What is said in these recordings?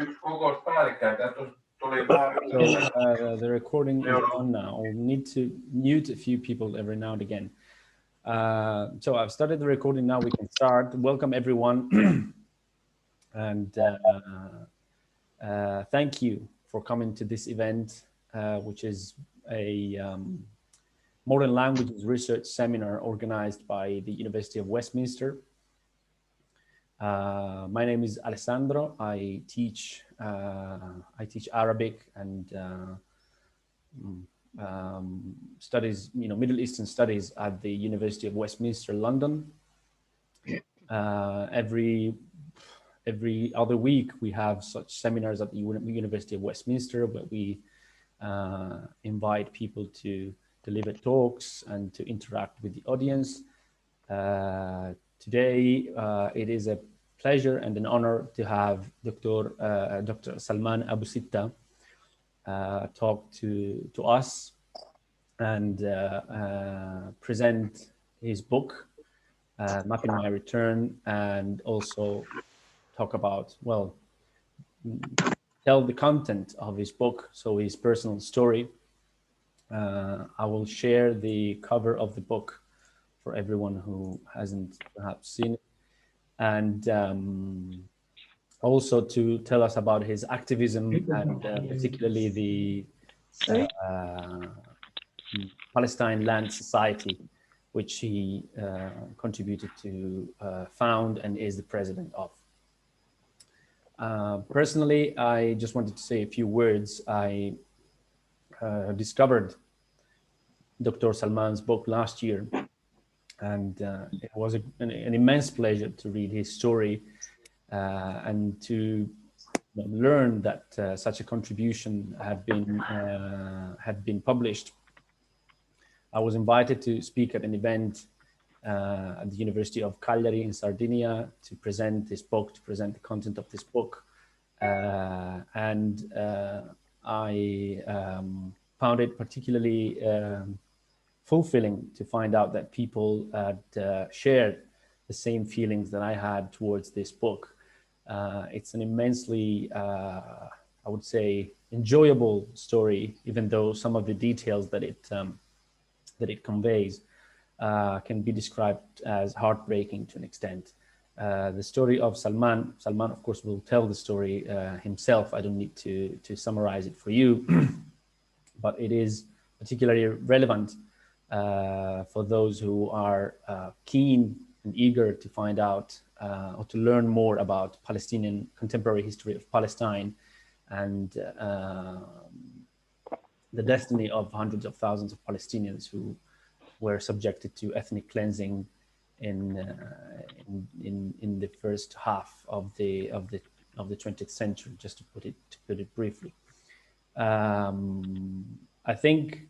So the recording is on now. I'll need to mute a few people every now and again. So I've started the recording now. We can start. Welcome everyone, and thank you for coming to this event, which is a modern languages research seminar organized by the University of Westminster. My name is Alessandro. I teach Arabic and studies, Middle Eastern studies at the University of Westminster, London. Every other week we have such seminars at the University of Westminster, where we invite people to deliver talks and to interact with the audience. Today, it is a pleasure and an honor to have Dr. Salman Abu Sitta talk to us and present his book, Mapping My Return, and also talk about, well, tell the content of his book, so his personal story. I will share the cover of the book for everyone who hasn't perhaps seen it, and also to tell us about his activism and particularly the Palestine Land Society, which he contributed to found and is the president of. Personally, I just wanted to say a few words. I discovered Dr. Salman's book last year, and it was an immense pleasure to read his story and to learn that such a contribution had been published. I was invited to speak at an event at the University of Cagliari in Sardinia to present this book, to present the content of this book, and I found it particularly fulfilling to find out that people had shared the same feelings that I had towards this book. It's an immensely, I would say, enjoyable story, even though some of the details that it conveys can be described as heartbreaking to an extent. The story of Salman, of course, will tell the story himself. I don't need to summarize it for you, but it is particularly relevant for those who are keen and eager to find out or to learn more about Palestinian contemporary history of Palestine and the destiny of hundreds of thousands of Palestinians who were subjected to ethnic cleansing in the first half of the 20th century, just to put it briefly. I think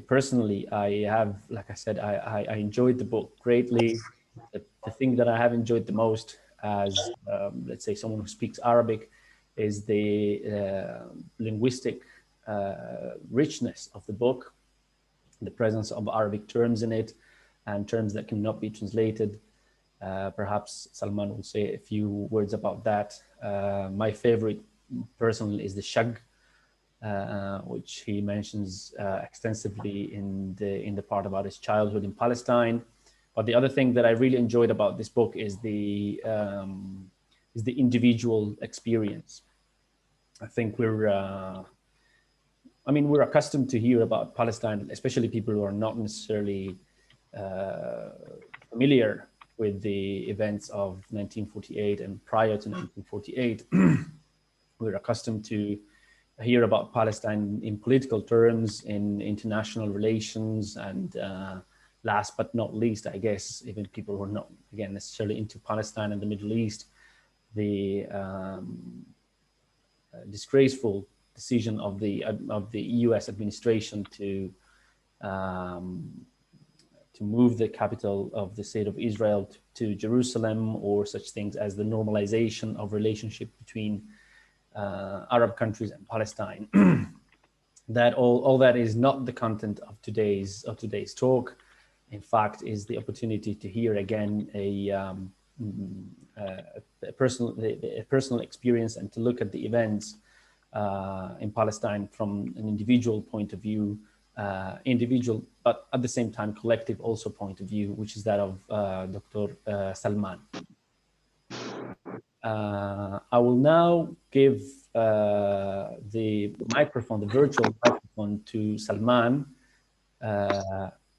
personally, I have, like I said, I enjoyed the book greatly. The thing that I have enjoyed the most as, let's say, someone who speaks Arabic is the linguistic richness of the book, the presence of Arabic terms in it and terms that cannot be translated. Perhaps Salman will say a few words about that. My favorite personally is the shag, which he mentions extensively in the part about his childhood in Palestine. But the other thing that I really enjoyed about this book is the individual experience. I think we're accustomed to hear about Palestine, especially people who are not necessarily familiar with the events of 1948 and prior to 1948. We're accustomed to hear about Palestine in political terms, in international relations, and last but not least, I guess, even people who are not, again, necessarily into Palestine and the Middle East, the disgraceful decision of the U.S. administration to move the capital of the state of Israel to Jerusalem, or such things as the normalization of relationship between Arab countries and Palestine. That all that is not the content of today's talk. In fact, is the opportunity to hear again a personal experience, and to look at the events in Palestine from an individual point of view, but at the same time collective also point of view, which is that of Dr. Salman. I will now give the microphone, the virtual microphone, to Salman,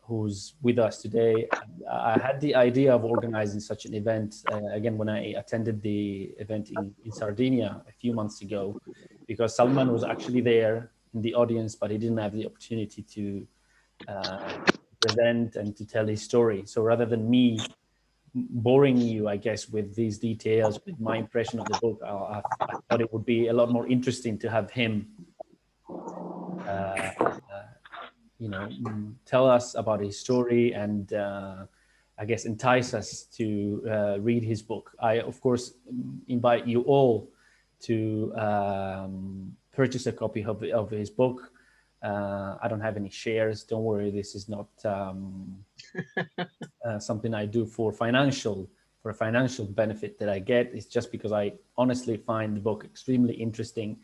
who's with us today. I had the idea of organizing such an event again when I attended the event in Sardinia a few months ago, because Salman was actually there in the audience, but he didn't have the opportunity to present and to tell his story. So rather than me boring you, I guess, with these details, with my impression of the book, I thought it would be a lot more interesting to have him tell us about his story and I guess entice us to read his book. I, of course, invite you all to purchase a copy of his book. I don't have any shares. Don't worry, this is not something I do for a financial benefit that I get. It's just because I honestly find the book extremely interesting,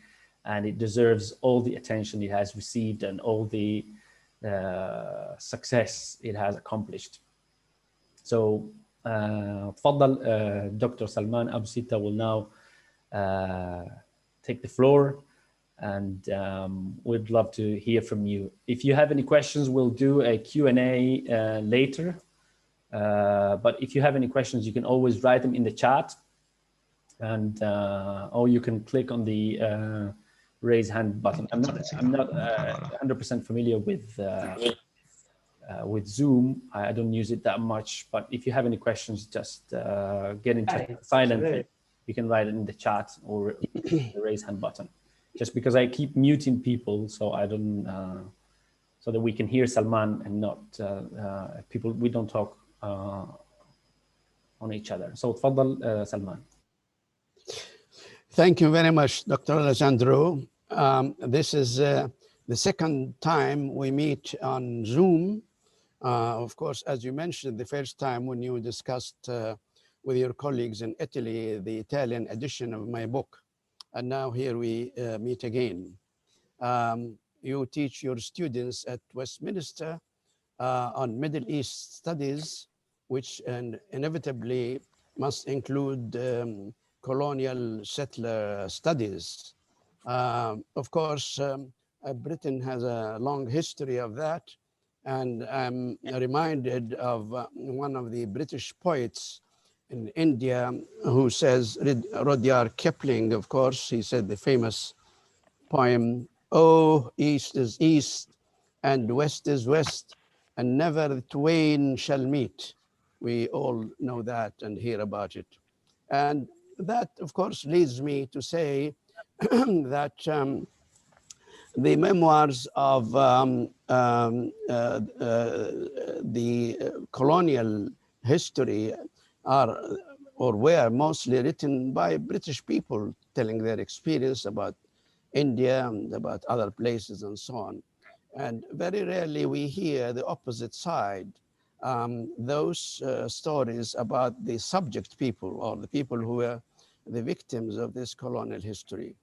and it deserves all the attention it has received and all the success it has accomplished. So تفضل, Dr. Salman Abu Sitta will now take the floor, and we'd love to hear from you. If you have any questions, we'll do a Q&A later. But if you have any questions, you can always write them in the chat, and or you can click on the raise hand button. I'm not 100% familiar with Zoom. I don't use it that much, but if you have any questions, just get in touch silently. You can write it in the chat or the raise hand button. Just because I keep muting people, so I don't, so that we can hear Salman and not people. We don't talk on each other. So تفضل, Salman. Thank you very much, Dr. Alessandro. This is the second time we meet on Zoom. Of course, as you mentioned, the first time when you discussed with your colleagues in Italy, the Italian edition of my book. And now here we meet again. You teach your students at Westminster on Middle East studies, which inevitably must include colonial settler studies. Of course, Britain has a long history of that. And I'm reminded of one of the British poets in India who says, Rudyard Kipling, of course, he said the famous poem, "Oh, East is East and West is West, and never the twain shall meet." We all know that and hear about it. And that, of course, leads me to say that the memoirs of the colonial history are or were mostly written by British people telling their experience about India and about other places and so on. And very rarely we hear the opposite side, those stories about the subject people or the people who were the victims of this colonial history.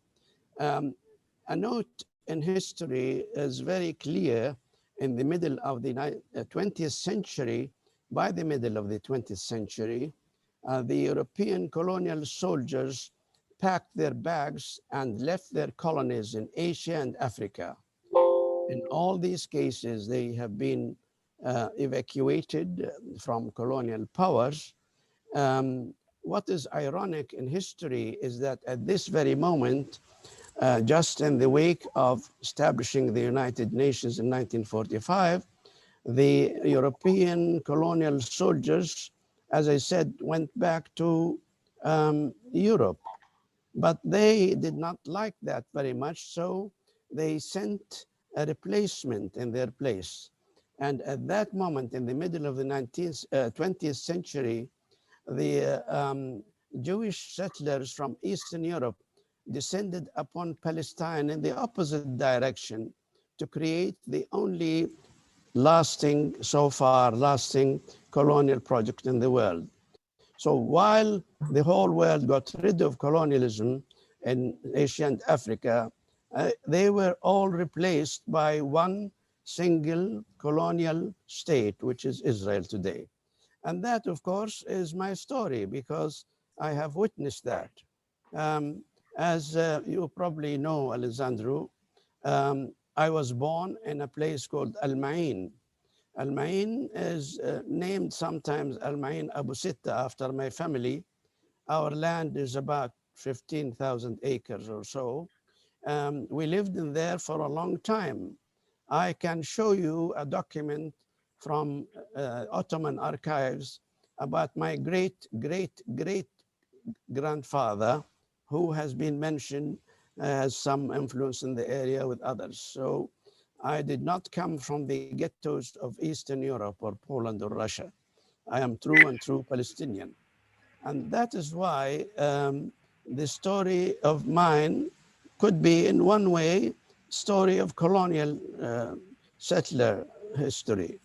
A note in history is very clear. In the middle of the 20th century, by the middle of the 20th century, the European colonial soldiers packed their bags and left their colonies in Asia and Africa. In all these cases, they have been evacuated from colonial powers. What is ironic in history is that at this very moment, just in the wake of establishing the United Nations in 1945, the European colonial soldiers, as I said, went back to Europe. But they did not like that very much, so they sent a replacement in their place. And at that moment, in the middle of the 20th century, the Jewish settlers from Eastern Europe descended upon Palestine in the opposite direction to create the only lasting, so far lasting colonial project in the world. So while the whole world got rid of colonialism in Asia and Africa, they were all replaced by one single colonial state, which is Israel today. And that, of course, is my story because I have witnessed that. Um, as you probably know, Alessandro, I was born in a place called Al-Ma'in. Al-Ma'in is named sometimes Al-Ma'in Abu Sitta after my family. Our land is about 15,000 acres or so. We lived in there for a long time. I can show you a document from Ottoman archives about my great grandfather, who has been mentioned as some influence in the area with others. So I did not come from the ghettos of Eastern Europe or Poland or Russia. I am true and true Palestinian. And that is why the story of mine could be in one way story of colonial settler history.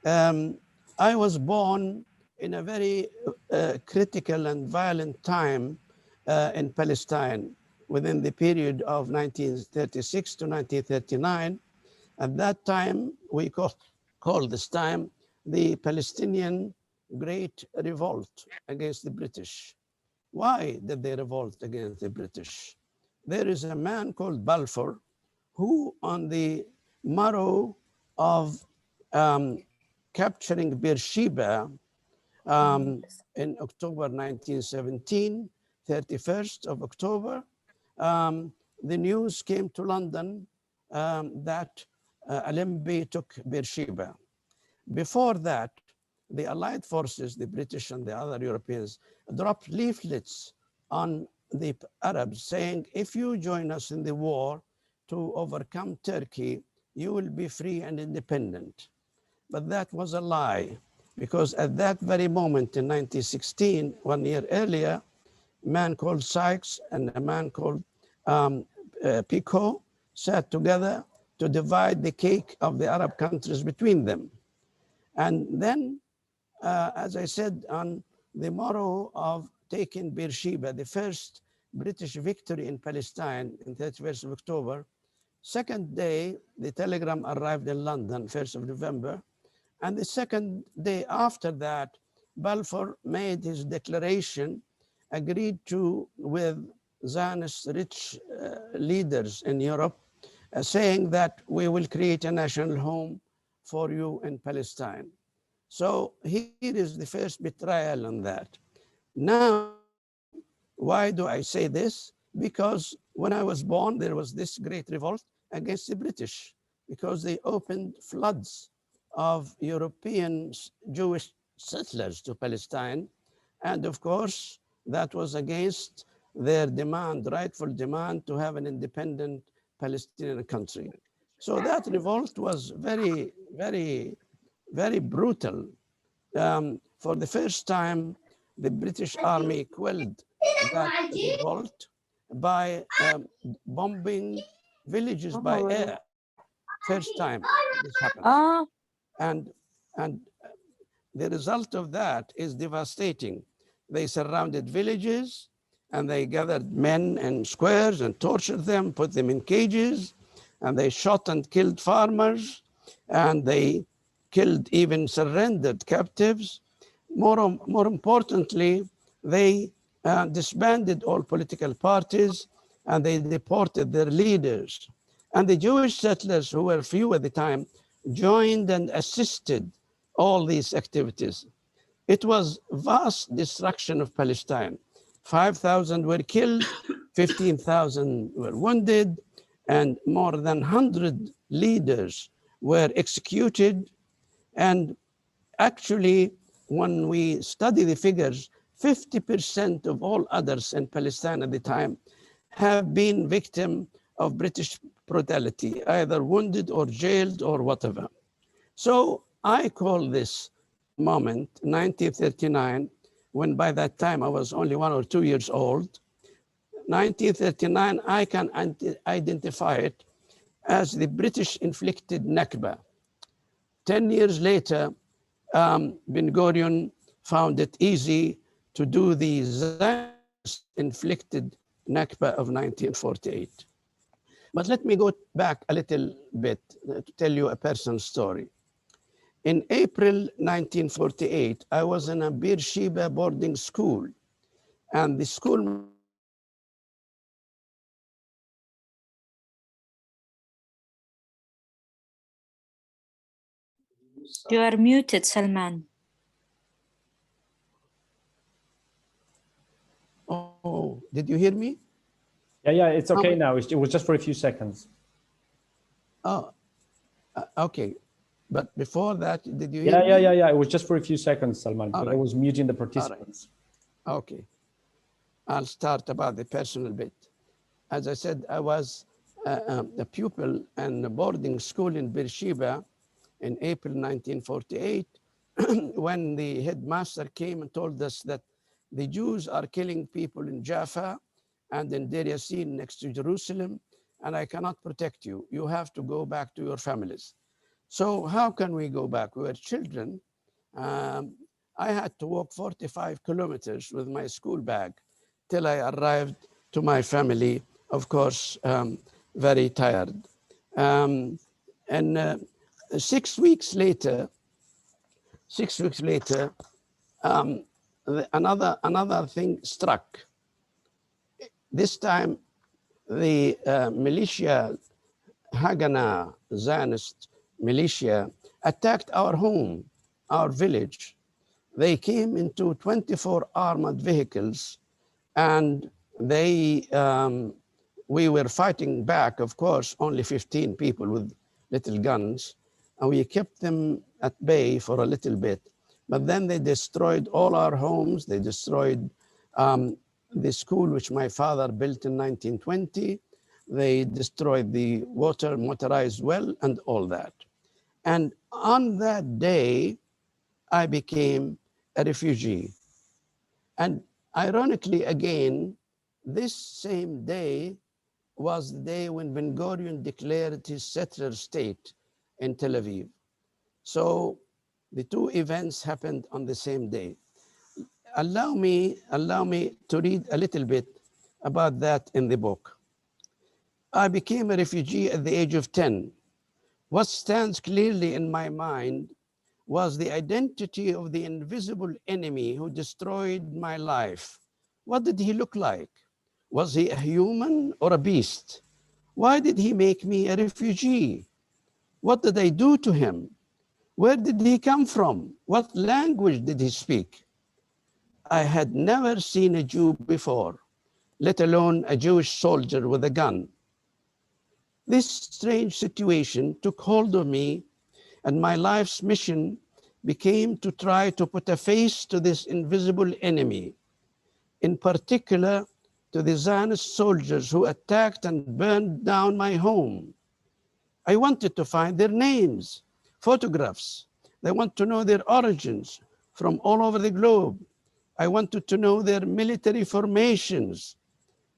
I was born in a very critical and violent time in Palestine within the period of 1936 to 1939. At that time, we call this time the Palestinian Great Revolt against the British. Why did they revolt against the British? There is a man called Balfour who, on the morrow of capturing Beersheba in October 1917, 31st of October, the news came to London that Allenby took Beersheba. Before that, the Allied forces, the British and the other Europeans, dropped leaflets on the Arabs saying, if you join us in the war to overcome Turkey, you will be free and independent. But that was a lie, because at that very moment in 1916, 1 year earlier, a man called Sykes and a man called Picot sat together to divide the cake of the Arab countries between them. And then, as I said, on the morrow of taking Beersheba, the first British victory in Palestine in 31st of October, second day, the telegram arrived in London, 1st of November. And the second day after that, Balfour made his declaration, agreed to with Zionist rich leaders in Europe, saying that we will create a national home for you in Palestine. So here is the first betrayal on that. Now, why do I say this? Because when I was born, there was this great revolt against the British because they opened floods of European Jewish settlers to Palestine. And of course, that was against their demand, rightful demand to have an independent Palestinian country. So that revolt was very brutal. For the first time, the British Army quelled that revolt by bombing villages by air. First time this happens. And the result of that is devastating. They surrounded villages and they gathered men in squares and tortured them, put them in cages, and they shot and killed farmers, and they killed even surrendered captives. More importantly, they disbanded all political parties and they deported their leaders. And the Jewish settlers, who were few at the time, joined and assisted all these activities. It was vast destruction of Palestine. 5,000 were killed, 15,000 were wounded, and more than 100 leaders were executed. And actually, when we study the figures, 50% of all others in Palestine at the time have been victim of British brutality, either wounded or jailed or whatever. So I call this moment, 1939, when by that time I was only 1 or 2 years old. 1939, I can identify it as the British inflicted Nakba. 10 years later, Ben Gurion found it easy to do the Zionist-inflicted Nakba of 1948. But let me go back a little bit to tell you a personal story. In April 1948, I was in a Beersheba boarding school, and the school You are muted, Salman. Oh, did you hear me? Yeah, it's okay now. It was just for a few seconds. Oh, okay. But before that, did you hear me? Yeah. It was just for a few seconds, Salman, because I was muting the participants. Okay. I'll start about the personal bit. As I said, I was a pupil in a boarding school in Beersheba in April 1948 when the headmaster came and told us that the Jews are killing people in Jaffa and in Deir Yassin next to Jerusalem, and I cannot protect you. You have to go back to your families. So how can we go back? We were children. I had to walk 45 kilometers with my school bag till I arrived to my family, of course, very tired. And 6 weeks later, another thing struck. This time, the militia, Haganah, Zionist militia, attacked our home, our village. They came into 24 armored vehicles, and we were fighting back, of course, only 15 people with little guns, and we kept them at bay for a little bit. But then they destroyed all our homes. They destroyed the school, which my father built in 1920. They destroyed the motorized well and all that. And on that day, I became a refugee. And ironically, again, this same day was the day when Ben Gurion declared his settler state in Tel Aviv. So the two events happened on the same day. Allow me to read a little bit about that in the book. I became a refugee at the age of 10. What stands clearly in my mind was the identity of the invisible enemy who destroyed my life. What did he look like? Was he a human or a beast? Why did he make me a refugee? What did I do to him? Where did he come from? What language did he speak? I had never seen a Jew before, let alone a Jewish soldier with a gun. This strange situation took hold of me, and my life's mission became to try to put a face to this invisible enemy, in particular to the Zionist soldiers who attacked and burned down my home. I wanted to find their names, photographs. I want to know their origins from all over the globe. I wanted to know their military formations.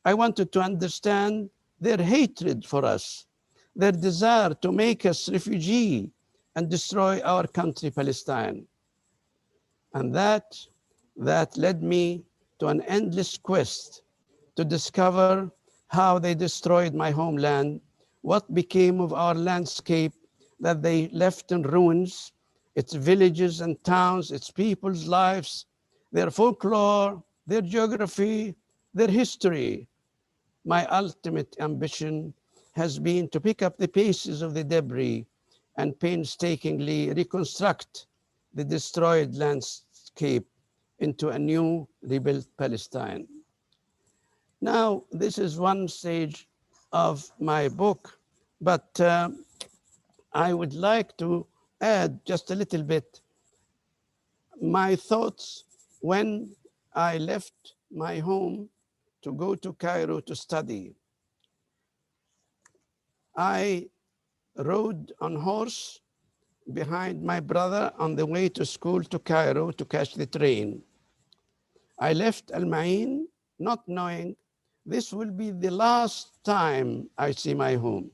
I wanted to understand their hatred for us, their desire to make us refugee and destroy our country, Palestine. And that led me to an endless quest to discover how they destroyed my homeland, what became of our landscape that they left in ruins, its villages and towns, its people's lives, their folklore, their geography, their history. My ultimate ambition has been to pick up the pieces of the debris and painstakingly reconstruct the destroyed landscape into a new rebuilt Palestine. Now, this is one stage of my book, but I would like to add just a little bit my thoughts when I left my home to go to Cairo to study. I rode on horse behind my brother on the way to school to Cairo to catch the train. I left Al Ma'in not knowing this will be the last time I see my home.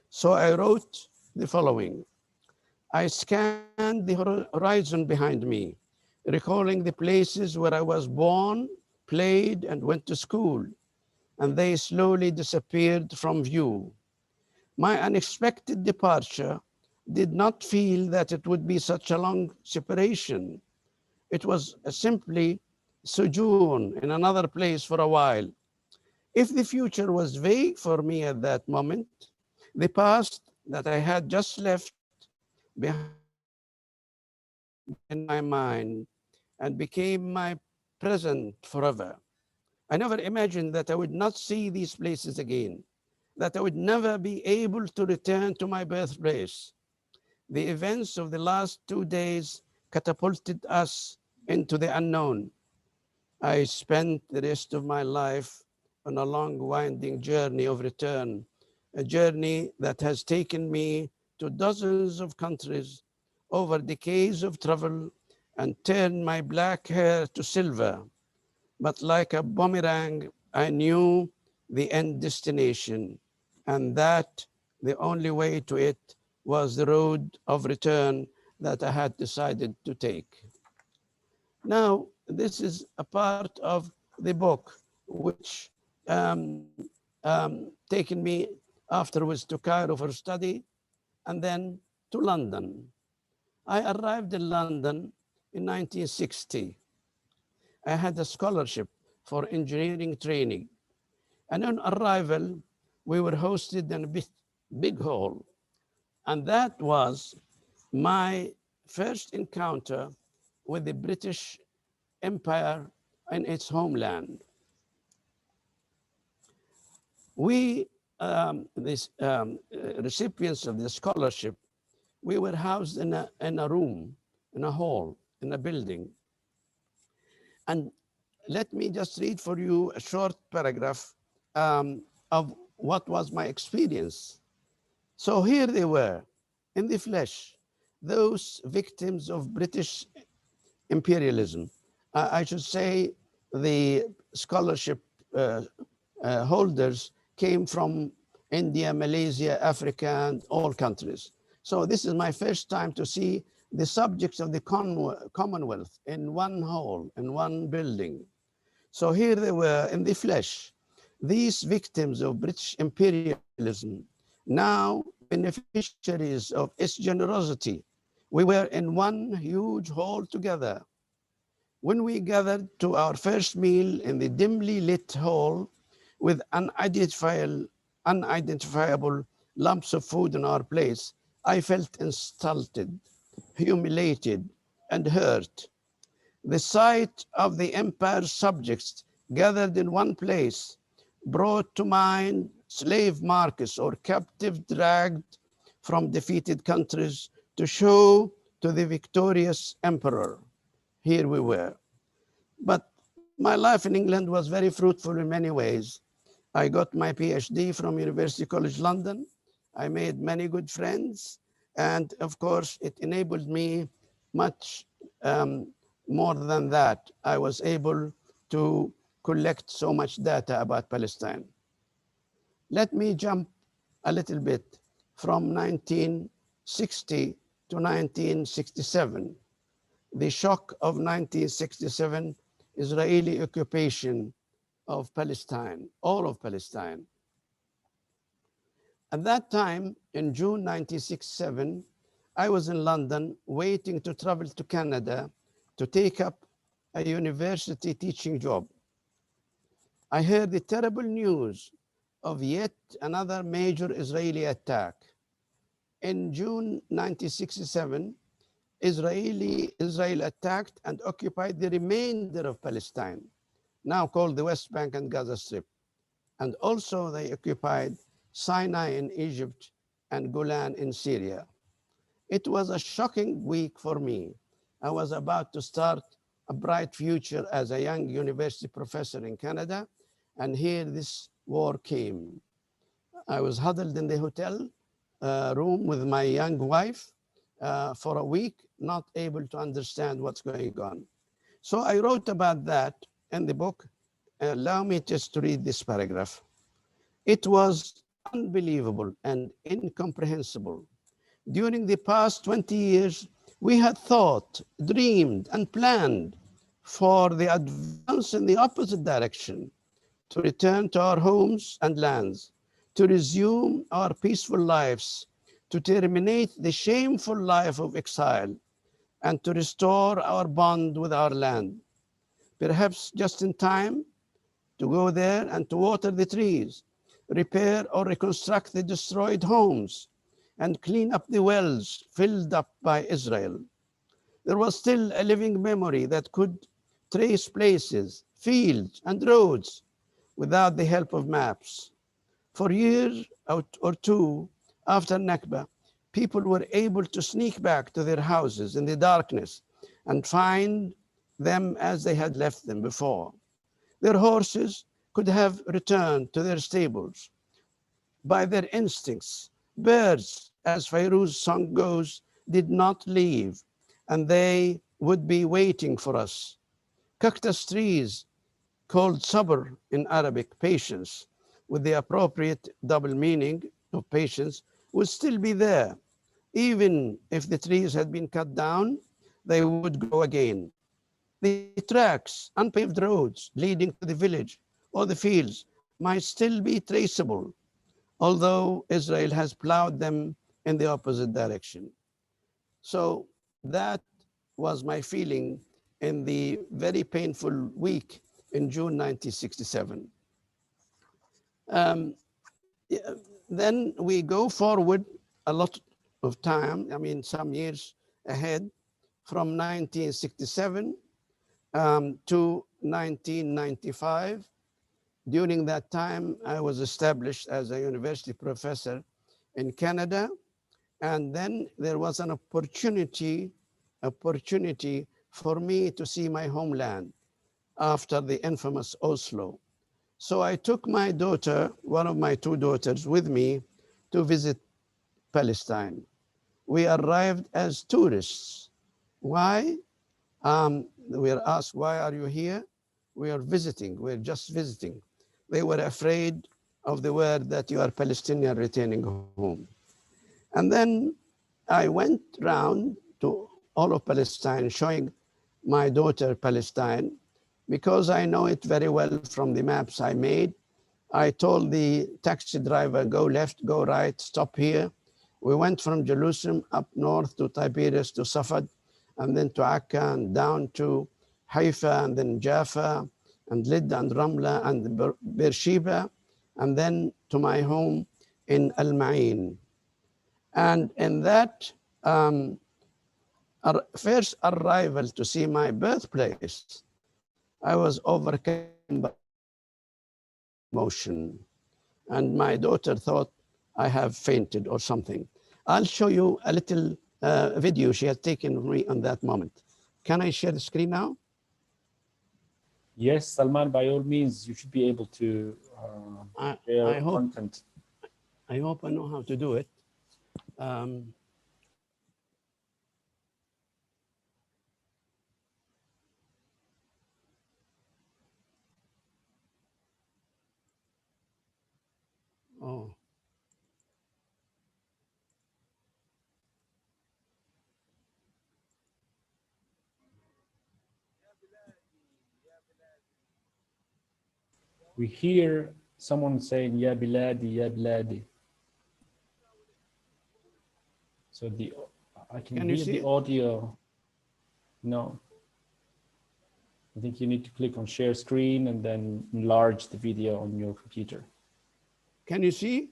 So I wrote the following. I scanned the horizon behind me. recalling the places where I was born, played, and went to school, and they slowly disappeared from view. My unexpected departure did not feel that it would be such a long separation. It was simply sojourn in another place for a while. If the future was vague for me at that moment, the past that I had just left behind in my mind and became my present forever. I never imagined that I would not see these places again, that I would never be able to return to my birthplace. The events of the last 2 days catapulted us into the unknown. I spent the rest of my life on a long, winding journey of return, a journey that has taken me to dozens of countries over decades of travel and turned my black hair to silver. But like a boomerang, I knew the end destination, and that the only way to it was the road of return that I had decided to take. Now, this is a part of the book which taken me afterwards to Cairo for study and then to London. I arrived in London in 1960. I had a scholarship for engineering training. And on arrival, we were hosted in a big hall. And that was my first encounter with the British Empire in its homeland. We, recipients of the scholarship, we were housed in a room, in a hall, in a building. And let me just read for you a short paragraph of what was my experience. So here they were, in the flesh, those victims of British imperialism. I should say the scholarship holders came from India, Malaysia, Africa, and all countries. So this is my first time to see the subjects of the Commonwealth in one hall, in one building. So here they were in the flesh, these victims of British imperialism, now beneficiaries of its generosity. We were in one huge hall together. When we gathered to our first meal in the dimly lit hall with unidentifiable lumps of food on our plates, I felt insulted, humiliated, and hurt. The sight of the empire's subjects gathered in one place brought to mind slave markets or captive dragged from defeated countries to show to the victorious emperor. Here we were. But my life in England was very fruitful in many ways. I got my PhD from University College London. I made many good friends. And of course, it enabled me much more than that. I was able to collect so much data about Palestine. Let me jump a little bit from 1960 to 1967. The shock of 1967 Israeli occupation of Palestine, all of Palestine. At that time, in June 1967, I was in London waiting to travel to Canada to take up a university teaching job. I heard the terrible news of yet another major Israeli attack. In June 1967, Israel attacked and occupied the remainder of Palestine, now called the West Bank and Gaza Strip. And also they occupied Sinai in Egypt and Golan in Syria. It was a shocking week for me. I was about to start a bright future as a young university professor in Canada, and here this war came. I was huddled in the hotel room with my young wife for a week, not able to understand what's going on. So I wrote about that in the book. Allow me just to read this paragraph. It was unbelievable and incomprehensible. During the past 20 years, We had thought, dreamed, and planned for the advance in the opposite direction, to return to our homes and lands, to resume our peaceful lives, to terminate the shameful life of exile, and to restore our bond with our land. Perhaps just in time to go there and to water the trees, repair or reconstruct the destroyed homes, and clean up the wells filled up by Israel. There was still a living memory that could trace places, fields, and roads without the help of maps. For years or two after Nakba, people were able to sneak back to their houses in the darkness and find them as they had left them before. Their horses could have returned to their stables by their instincts. Birds, as Fairuz's song goes, did not leave, and they would be waiting for us. Cactus trees, called sabr in Arabic, patience, with the appropriate double meaning of patience, would still be there. Even if the trees had been cut down, they would grow again. The tracks, unpaved roads leading to the village or the fields might still be traceable, although Israel has plowed them in the opposite direction. So that was my feeling in the very painful week in June 1967. Then we go forward a lot of time, I mean, some years ahead, from 1967 to 1995. During that time, I was established as a university professor in Canada. And then there was an opportunity for me to see my homeland after the infamous Oslo. So I took my daughter, one of my two daughters, with me to visit Palestine. We arrived as tourists. Why? We were asked, why are you here? We are visiting, we're just visiting. They were afraid of the word that you are Palestinian returning home. And then I went round to all of Palestine, showing my daughter Palestine, because I know it very well from the maps I made. I told the taxi driver, go left, go right, stop here. We went from Jerusalem up north to Tiberias to Safed, and then to Akka and down to Haifa, and then Jaffa, and Lid and Ramla and Beersheba, and then to my home in Al-Ma'in. And in that first arrival to see my birthplace, I was overcome by emotion. And my daughter thought I have fainted or something. I'll show you a little video she had taken of me on that moment. Can I share the screen now? Yes, Salman, by all means, you should be able to share content. I hope I know how to do it. Oh. We hear someone saying, Ya Biladi, Ya Biladi. So I can hear the audio. No. I think you need to click on share screen and then enlarge the video on your computer. Can you see?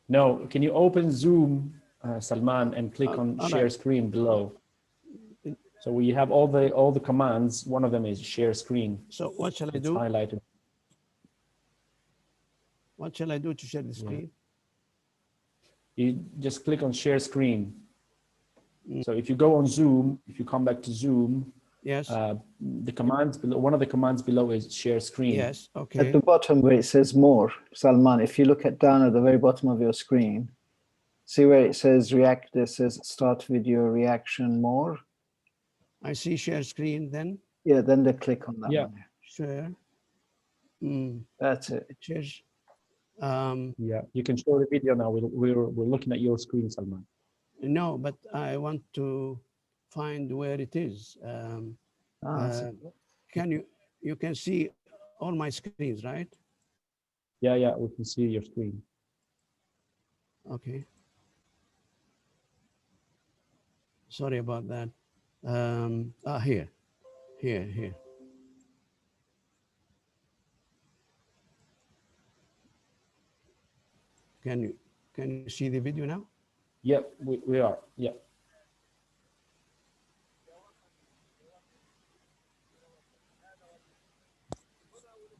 No, can you open Zoom, Salman, and click on share screen below? So we have all the commands. One of them is share screen. So what shall I do? It's highlighted. What shall I do to share the screen? You just click on share screen. So if you go on Zoom, if you come back to Zoom, yes, the commands below, one of the commands below is share screen. Yes, okay. At the bottom where it says more, Salman, if you look down at the very bottom of your screen, see where it says react, it says start video reaction more. I see share screen then. Yeah, then they click on that one. Share. That's it. Yeah, you can show the video now. We're looking at your screen, Salman. No, but I want to find where it is. You can see all my screens, right? Yeah, we can see your screen. Okay. Sorry about that. Here. Can you see the video now? Yep, we are. Yep.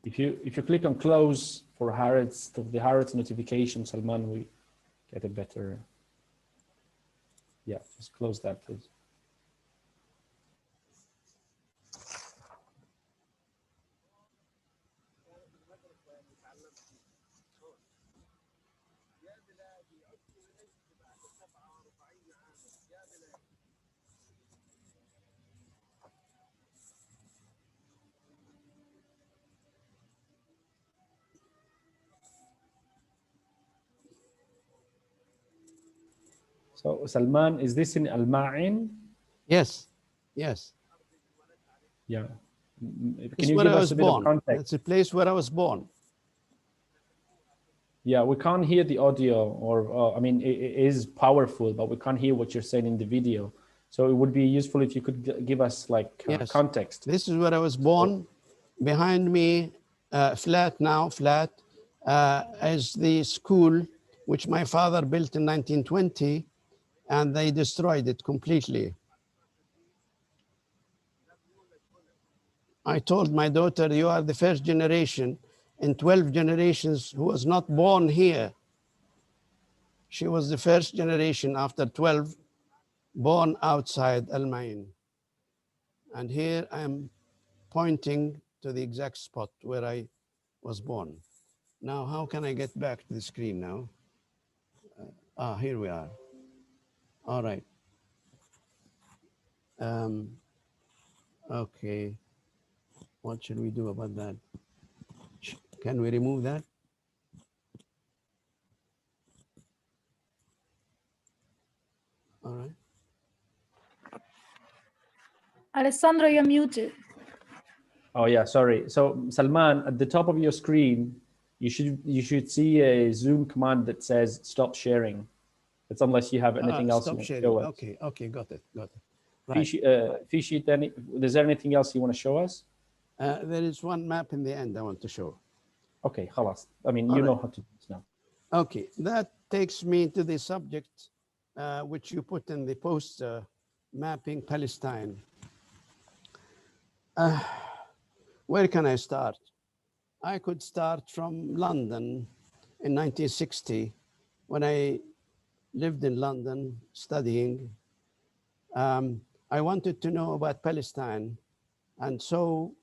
If you click on close for the Harrods notification, Salman, we get a better. Yeah, just close that, please. So Salman, is this in Al Ma'in? Yes. Yeah. Can you give us a bit of context? It's a place where I was born. Yeah, we can't hear the audio, or I mean, it is powerful, but we can't hear what you're saying in the video. So it would be useful if you could give us like context. This is where I was born. Behind me, flat, is the school which my father built in 1920, and they destroyed it completely. I told my daughter, you are the first generation in 12 generations who was not born here. She was the first generation after 12 born outside Al Ma'in. And here I am pointing to the exact spot where I was born. Now, how can I get back to the screen now? Here we are. All right. Okay. What should we do about that? Can we remove that? All right. Alessandro, you're muted. Oh yeah, sorry. So Salman, at the top of your screen, you should see a Zoom command that says stop sharing. It's unless you have anything else you want to show us. Okay, got it. Right. Is there anything else you want to show us? There is one map in the end I want to show. Okay, khalas. I mean, you know how to do this now. Okay, that takes me to the subject which you put in the post, mapping Palestine. Where can I start? I could start from London in 1960 when I lived in London studying. I wanted to know about Palestine, and so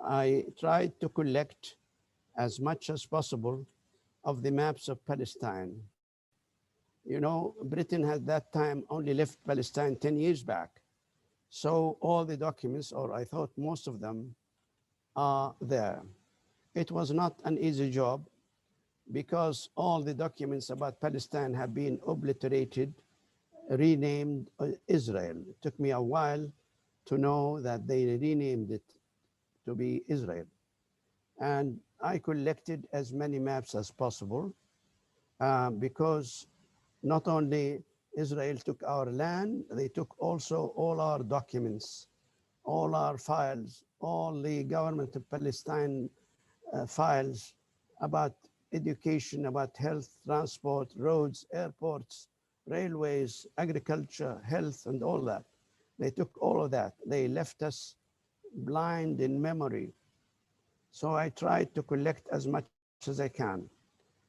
I tried to collect as much as possible of the maps of Palestine. You know, Britain at that time only left Palestine 10 years back. So all the documents, or I thought most of them, are there. It was not an easy job because all the documents about Palestine have been obliterated, renamed Israel. It took me a while to know that they renamed it to be Israel. And I collected as many maps as possible because not only Israel took our land, they took also all our documents, all our files, all the government of Palestine files about education, about health, transport, roads, airports, railways, agriculture, health, and all that. They took all of that. They left us blind in memory. So I tried to collect as much as I can.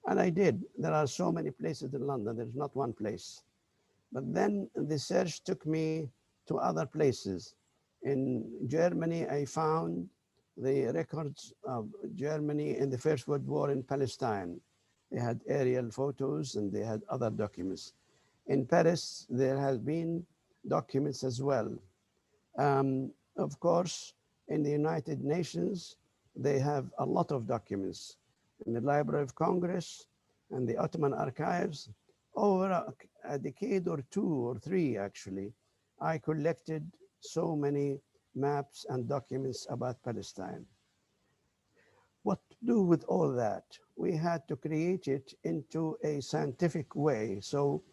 And I did. There are so many places in London, there's not one place. But then the search took me to other places. In Germany, I found the records of Germany in the First World War in Palestine. They had aerial photos and they had other documents. In Paris, there has been documents as well. Of course, in the United Nations, they have a lot of documents. In the Library of Congress and the Ottoman Archives, over a decade or two or three, actually, I collected so many maps and documents about Palestine. What to do with all that? We had to create it into a scientific way. So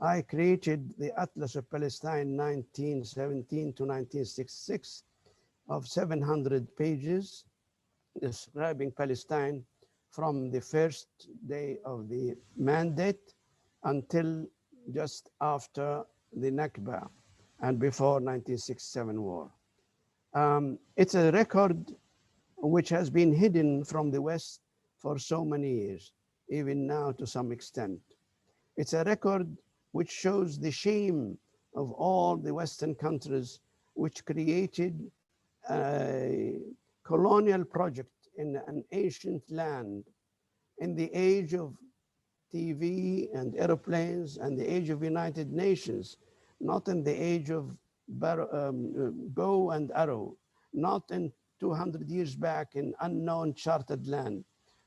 I created the Atlas of Palestine 1917 to 1966 of 700 pages describing Palestine from the first day of the mandate until just after the Nakba and before 1967 war. It's a record which has been hidden from the West for so many years, even now to some extent. It's a record which shows the shame of all the Western countries which created a colonial project in an ancient land in the age of TV and airplanes and the age of United Nations, not in the age of bow and arrow, not in 200 years back in unknown charted land,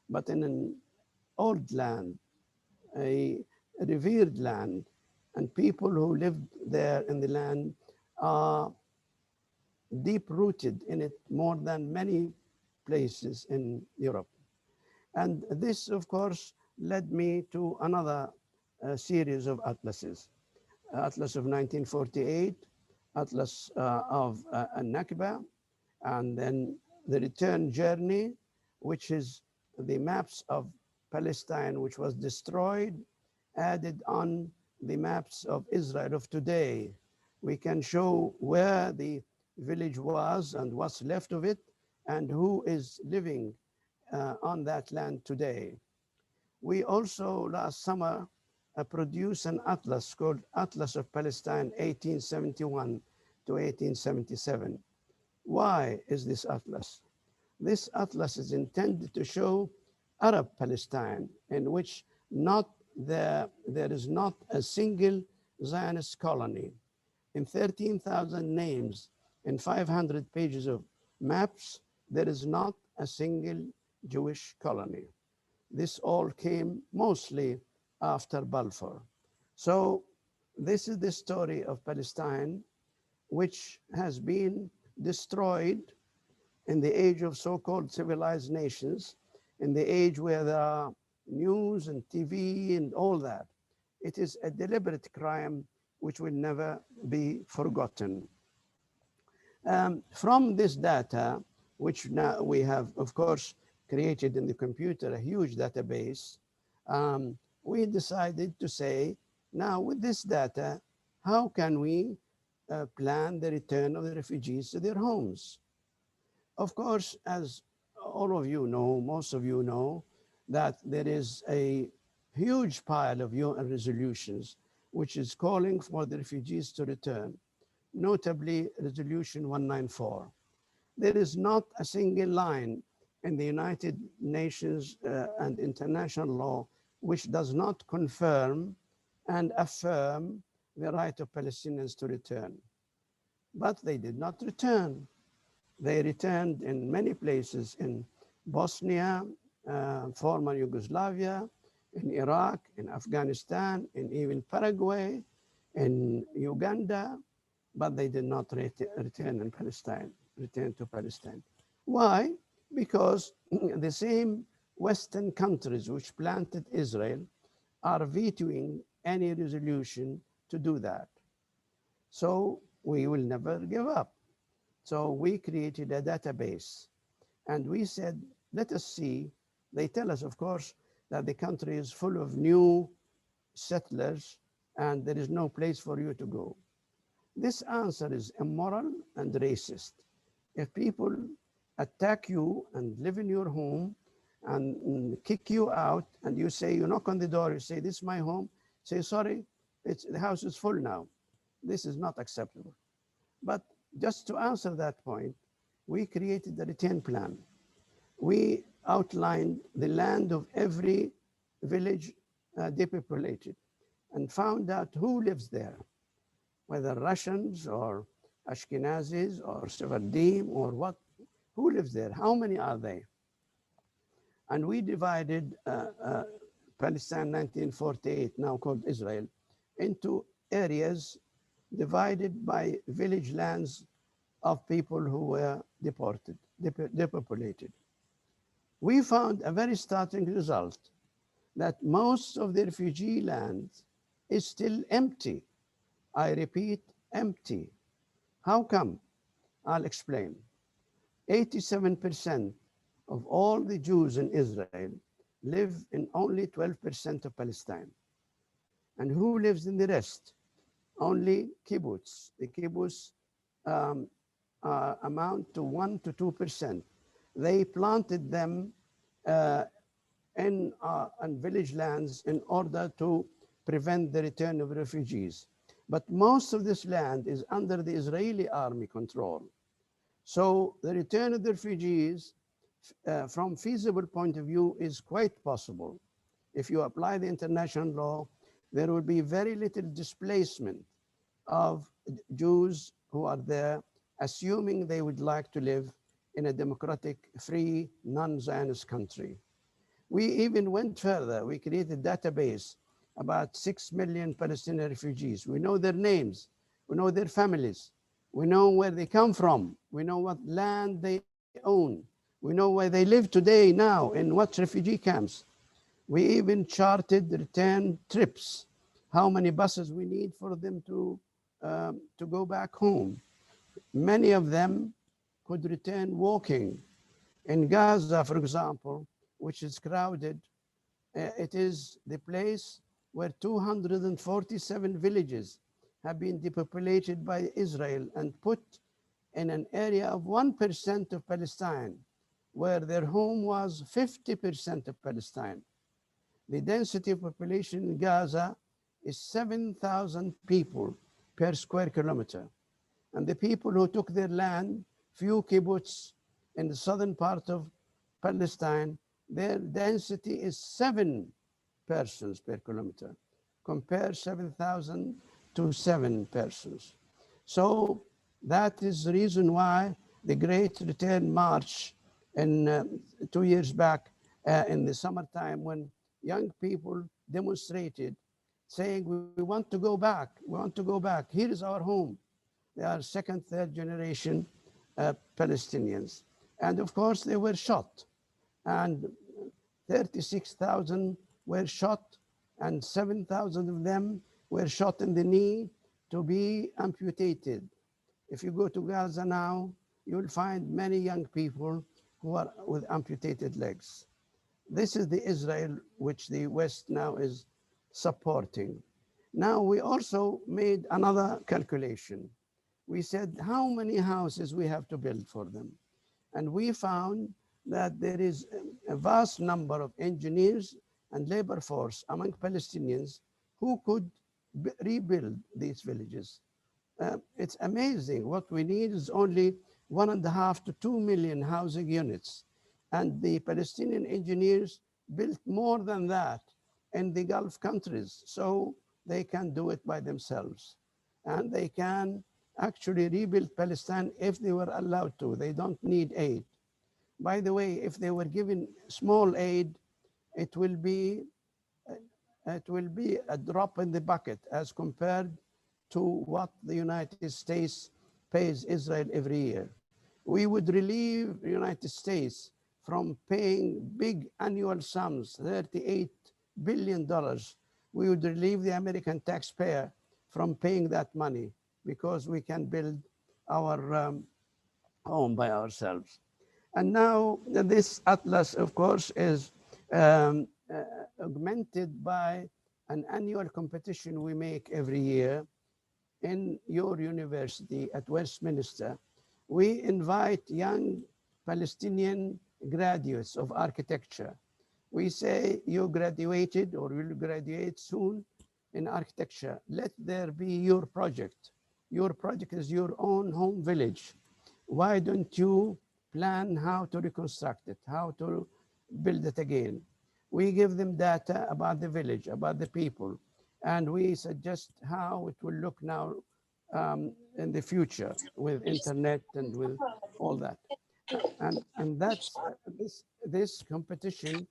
but in an old land, a revered land, and people who lived there in the land are deep rooted in it more than many places in Europe. And this, of course, led me to another series of atlases. Atlas of 1948, Atlas of Nakba, and then the return journey, which is the maps of Palestine, which was destroyed, added on the maps of Israel of today. We can show where the village was and what's left of it, and who is living on that land today. We also last summer produced an atlas called Atlas of Palestine 1871 to 1877. Why is this atlas? This atlas is intended to show Arab Palestine, in which there is not a single Zionist colony. In 13,000 names and 500 pages of maps, there is not a single Jewish colony. This all came mostly after Balfour. So this is the story of Palestine, which has been destroyed in the age of so-called civilized nations, in the age where there are news and TV and all that. It is a deliberate crime which will never be forgotten. From this data, which now we have, of course, created in the computer, a huge database, we decided to say, now with this data, how can we plan the return of the refugees to their homes? Of course, as all of you know, most of you know, that there is a huge pile of UN resolutions which is calling for the refugees to return, notably Resolution 194. There is not a single line in the United Nations and international law which does not confirm and affirm the right of Palestinians to return. But they did not return. They returned in many places in Bosnia, former Yugoslavia, in Iraq, in Afghanistan, in even Paraguay, in Uganda, but they did not return to Palestine. Why? Because the same Western countries which planted Israel are vetoing any resolution to do that. So we will never give up. So we created a database and we said, let us see. They tell us, of course, that the country is full of new settlers and there is no place for you to go. This answer is immoral and racist. If people attack you and live in your home and kick you out and you say, you knock on the door, you say, this is my home, say, sorry, the house is full now. This is not acceptable. But just to answer that point, we created the return plan. We outlined the land of every village depopulated and found out who lives there, whether Russians or Ashkenazis or Sephardim or what, who lives there, how many are they? And we divided Palestine 1948, now called Israel, into areas divided by village lands of people who were deported, depopulated. We found a very startling result that most of the refugee land is still empty. I repeat, empty. How come? I'll explain. 87% of all the Jews in Israel live in only 12% of Palestine. And who lives in the rest? Only kibbutz. The kibbutz amount to 1 to 2%. They planted them in village lands in order to prevent the return of refugees. But most of this land is under the Israeli army control. So the return of the refugees from feasible point of view is quite possible. If you apply the international law, there will be very little displacement of Jews who are there, assuming they would like to live in a democratic, free, non-Zionist country. We even went further. We created a database about 6 million Palestinian refugees. We know their names. We know their families. We know where they come from. We know what land they own. We know where they live today now, in what refugee camps. We even charted return trips, how many buses we need for them to go back home. Many of them could return walking. In Gaza, for example, which is crowded, it is the place where 247 villages have been depopulated by Israel and put in an area of 1% of Palestine, where their home was 50% of Palestine. The density of population in Gaza is 7,000 people per square kilometer. And the people who took their land, few kibbutz in the southern part of Palestine, their density is 7 persons per kilometer. Compare 7,000 to 7 persons. So that is the reason why the Great Return March in 2 years back in the summertime, when young people demonstrated saying, we want to go back, we want to go back, here is our home. They are second, third generation Palestinians. And of course they were shot, and 36,000 were shot, and 7,000 of them were shot in the knee to be amputated. If you go to Gaza now, you'll find many young people who are with amputated legs. This is the Israel which the West now is supporting. Now we also made another calculation. We said how many houses we have to build for them. And we found that there is a vast number of engineers and labor force among Palestinians who could rebuild these villages. It's amazing. What we need is only 1.5 to 2 million housing units. And the Palestinian engineers built more than that in the Gulf countries. So they can do it by themselves. And they can actually rebuild Palestine if they were allowed to. They don't need aid. By the way, if they were given small aid, it will be a drop in the bucket as compared to what the United States pays Israel every year. We would relieve the United States from paying big annual sums, $38 billion. We would relieve the American taxpayer from paying that money because we can build our home by ourselves. And now this atlas, of course, is augmented by an annual competition we make every year in your university at Westminster. We invite young Palestinian graduates of architecture. We say you graduated or will graduate soon in architecture. Let there be your project. Your project is your own home village. Why don't you plan how to reconstruct it, how to build it again? We give them data about the village, about the people, and we suggest how it will look now in the future with internet and with all that. And that's this competition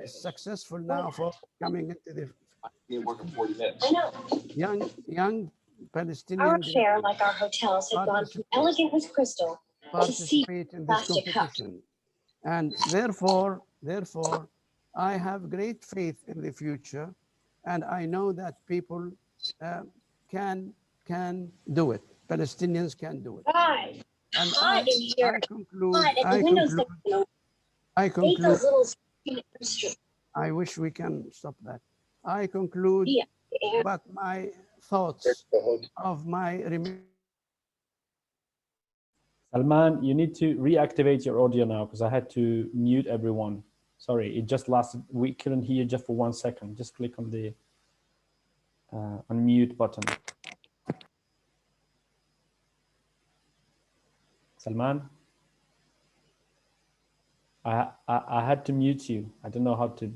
successful now for coming into the working 40 minutes. I know. young Palestinian Our fare, like our hotels, had gone from elegant with crystal to sea participate in this plastic cup. competition. And therefore, I have great faith in the future, and I know that people can do it. Palestinians can do it. Hi. And Hi in here. I conclude. Hi, at the windows there, you know, I make those conclude. little I wish we can stop that. I conclude, yeah. but my thoughts of my Salman, you need to reactivate your audio now because I had to mute everyone. Sorry, it just lasted. We couldn't hear just for 1 second. Just click on the unmute button. Salman, I had to mute you. I don't know how to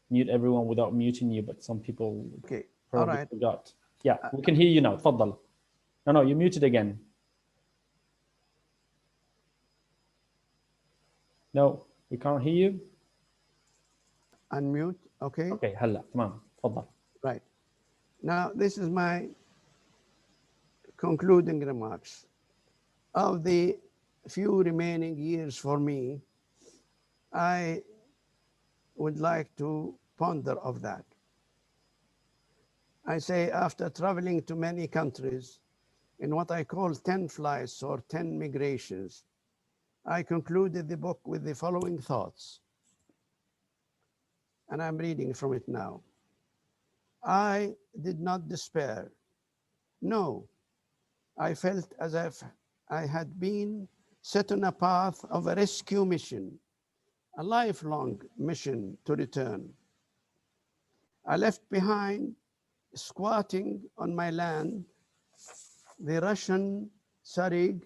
mute everyone without muting you, but some people probably forgot. Yeah, we can hear you now. تفضل. No, you muted again. No, we can't hear you. Unmute, okay? Okay, هلا تمام تفضل. Right. Now, this is my concluding remarks. Of the few remaining years for me, I would like to ponder of that. I say after traveling to many countries in what I call 10 flights or 10 migrations, I concluded the book with the following thoughts. And I'm reading from it now. I did not despair. No, I felt as if I had been set on a path of a rescue mission, a lifelong mission to return. I left behind, squatting on my land, the Russian Sarig,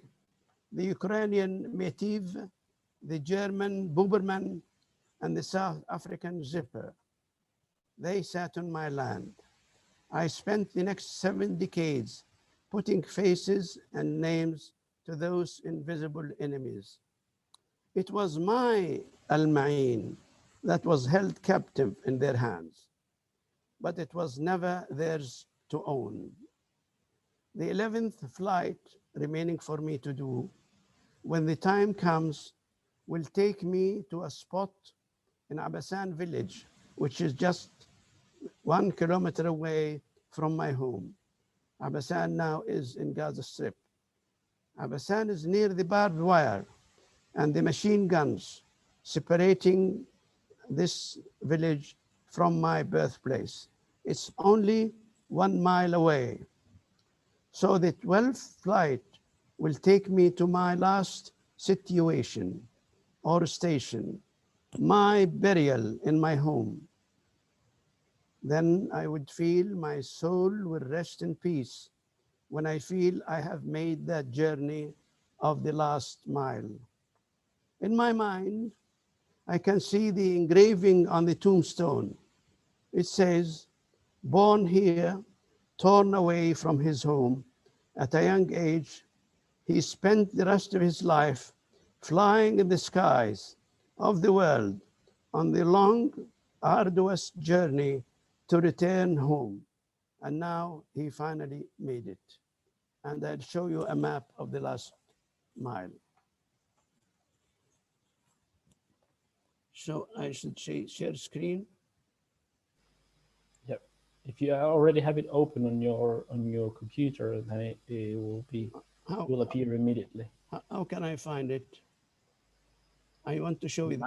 the Ukrainian Metiv, the German Buberman, and the South African Zipper. They sat on my land. I spent the next 7 decades putting faces and names to those invisible enemies. It was my Al-Ma'in that was held captive in their hands, but it was never theirs to own. The 11th flight remaining for me to do, when the time comes, will take me to a spot in Abasan village, which is just 1 kilometer away from my home. Abasan now is in Gaza Strip. Abasan is near the barbed wire and the machine guns separating this village from my birthplace. It's only 1 mile away. So the 12th flight will take me to my last situation or station, my burial in my home. Then I would feel my soul will rest in peace when I feel I have made that journey of the last mile. In my mind, I can see the engraving on the tombstone. It says, born here, torn away from his home at a young age, he spent the rest of his life flying in the skies of the world on the long, arduous journey to return home. And now he finally made it. And I'll show you a map of the last mile. So I should say share screen. Yep. If you already have it open on your computer, then it will appear immediately. How can I find it? I want to show you the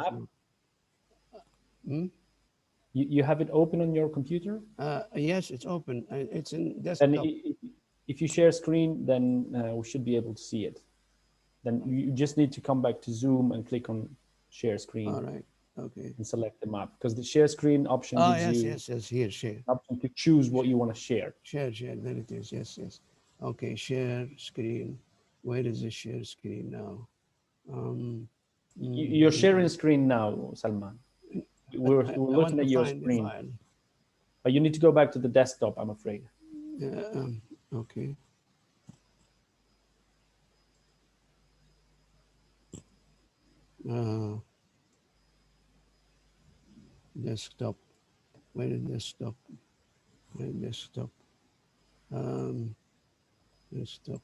map. You have it open on your computer? Yes, it's open. It's in desktop. And if you share screen, then we should be able to see it. Then you just need to come back to Zoom and click on share screen. All right. Okay. And select the map, because the share screen option gives you here, share. Option to choose what you want to share. Share, there it is. Yes. Okay, share screen. Where is the share screen now? You're sharing screen now, Salman. We're looking at your screen. But you need to go back to the desktop, I'm afraid. Okay. Desktop. Where is desktop? Where is desktop? Desktop.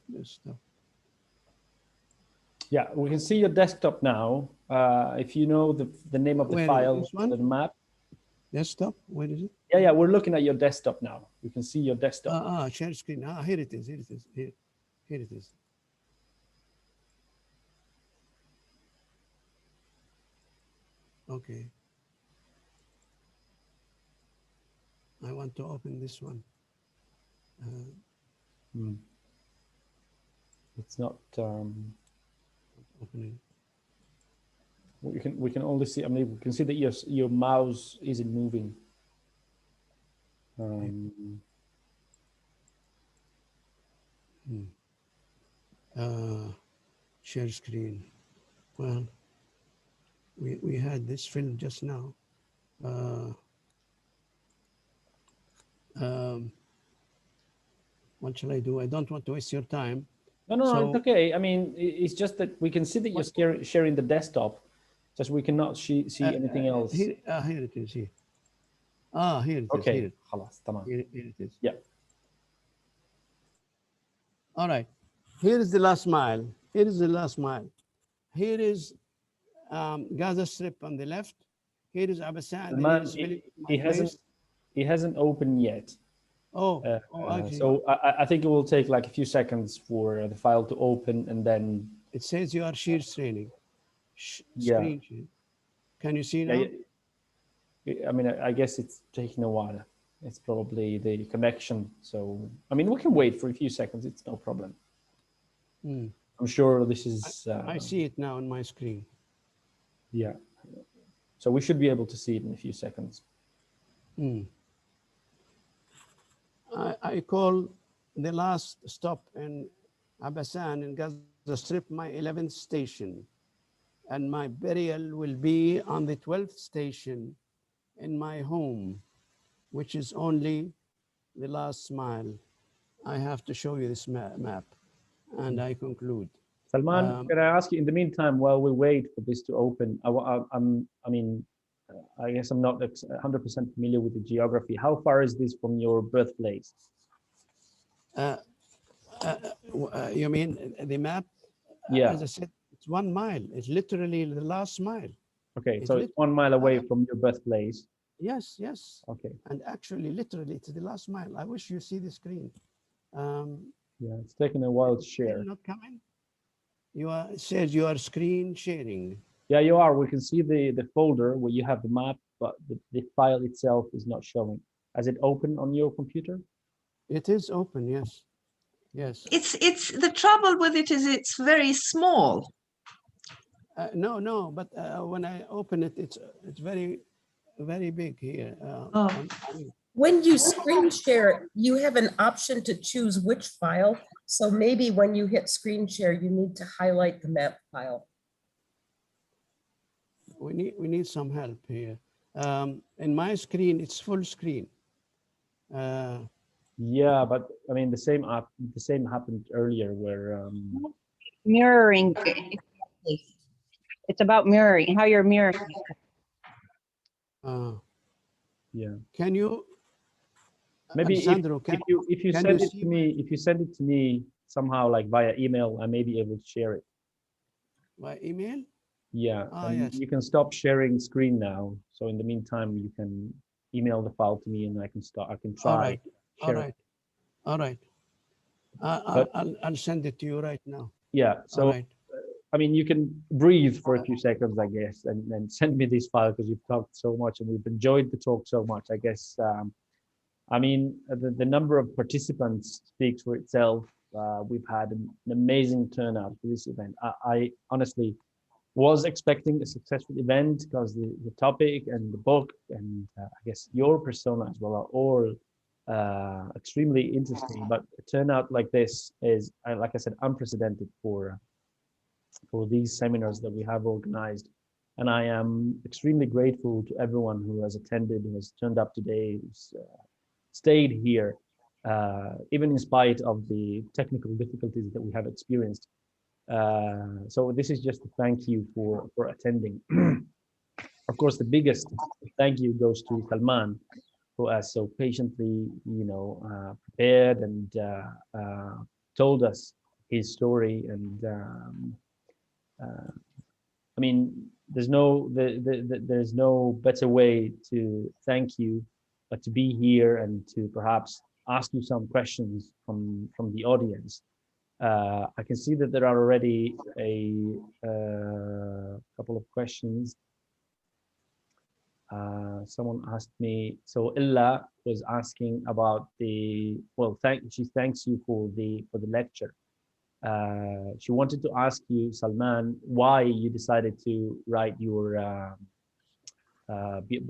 Yeah, we can see your desktop now. If you know the name of the Where, file, this one? the map. Desktop, where is it? Yeah, we're looking at your desktop now. We can see your desktop. Share screen. Here it is. Here it is. Okay. I want to open this one. It's not. Opening. We can only see. I mean, we can see that your mouse isn't moving. Share screen. Well, we had this film just now. What shall I do? I don't want to waste your time. No, it's okay. I mean, it's just that we can see that you're sharing the desktop, just we cannot see anything else. Here it is. Here. Here it is. Okay. Here it is. Yeah. All right. Here is the last mile. Here is Gaza Strip on the left. Here is Abbasan. He hasn't opened yet. Actually, so I think it will take like a few seconds for the file to open, and then it says you are share training. Yeah. Screen share. Can you see now? I mean, I guess it's taking a while. It's probably the connection. So, I mean, we can wait for a few seconds. It's no problem. I'm sure this is... I see it now on my screen. Yeah. So we should be able to see it in a few seconds. I call the last stop in Abbasan in Gaza Strip my 11th station, and my burial will be on the 12th station in my home, which is only the last mile. I have to show you this map, and I conclude. Salman, can I ask you, in the meantime, while we wait for this to open, I guess I'm not 100% familiar with the geography. How far is this from your birthplace? You mean the map? Yeah. As I said, it's 1 mile. It's literally the last mile. Okay, so it's 1 mile away from your birthplace. Yes. Okay. And actually, literally, it's the last mile. I wish you see the screen. Yeah, it's taking a while to share. Not coming. It says you are screen sharing. Yeah, you are. We can see the folder where you have the map, but the file itself is not showing. Has it opened on your computer? It is open, yes. It's the trouble with it is it's very small. No, but when I open it, it's very, very big here. When you screen share it, you have an option to choose which file. So maybe when you hit screen share, you need to highlight the map file. We need some help here. In my screen, it's full screen. Yeah, but I mean the same happened earlier where mirroring. It's about mirroring, how you're mirroring. Yeah. Can you maybe Alessandro, if you send it to me somehow, like via email, I may be able to share it. By email? Yeah. Yes. You can stop sharing screen now. So in the meantime, you can email the file to me, and I can try. All right. I'll send it to you right now. Yeah. So I mean, you can breathe for a few seconds, I guess, and then send me this file, because you've talked so much and we've enjoyed the talk so much. I guess, I mean, the number of participants speaks for itself. We've had an amazing turnout for this event. I honestly was expecting a successful event, because the topic and the book and I guess your persona as well are all extremely interesting. But a turnout like this is, like I said, unprecedented for these seminars that we have organized. And I am extremely grateful to everyone who has attended, who has turned up today, who's stayed here, even in spite of the technical difficulties that we have experienced. So this is just a thank you for attending. of course, the biggest thank you goes to Salman, who has so patiently, prepared and told us his story. And I mean, there's no better way to thank you, but to be here and to perhaps ask you some questions from the audience. I can see that there are already a couple of questions. Someone asked me, so Illa was asking about she thanks you for the lecture. She wanted to ask you, Salman, why you decided to write your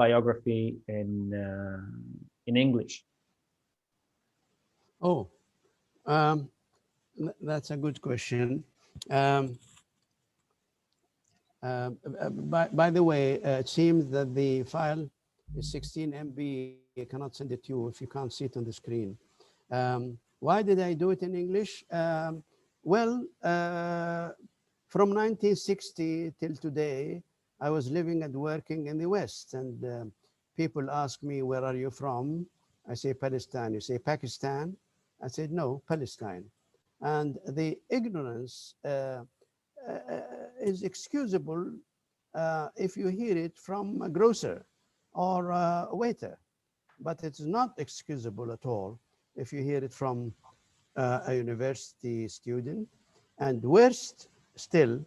biography in English. Oh, that's a good question. By the way, it seems that the file is 16 MB. I cannot send it to you if you can't see it on the screen. Why did I do it in English? Well, from 1960 till today, I was living and working in the West, and people ask me, where are you from? I say Palestine. You say Pakistan? I said, no, Palestine. And the ignorance is excusable if you hear it from a grocer or a waiter, but it's not excusable at all if you hear it from a university student, and worst still,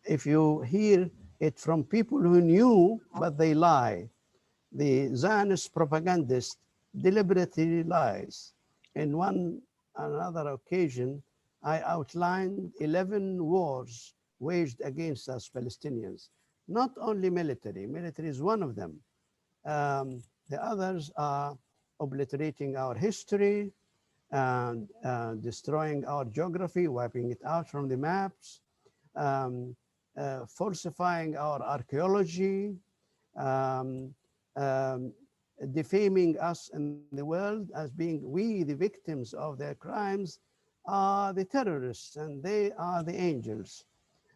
if you hear it from people who knew, but they lie. The Zionist propagandist deliberately lies. In another occasion, I outlined 11 wars waged against us Palestinians. Not only military is one of them. The others are obliterating our history and destroying our geography, wiping it out from the maps, falsifying our archaeology, defaming us in the world as being we, the victims of their crimes, are the terrorists and they are the angels.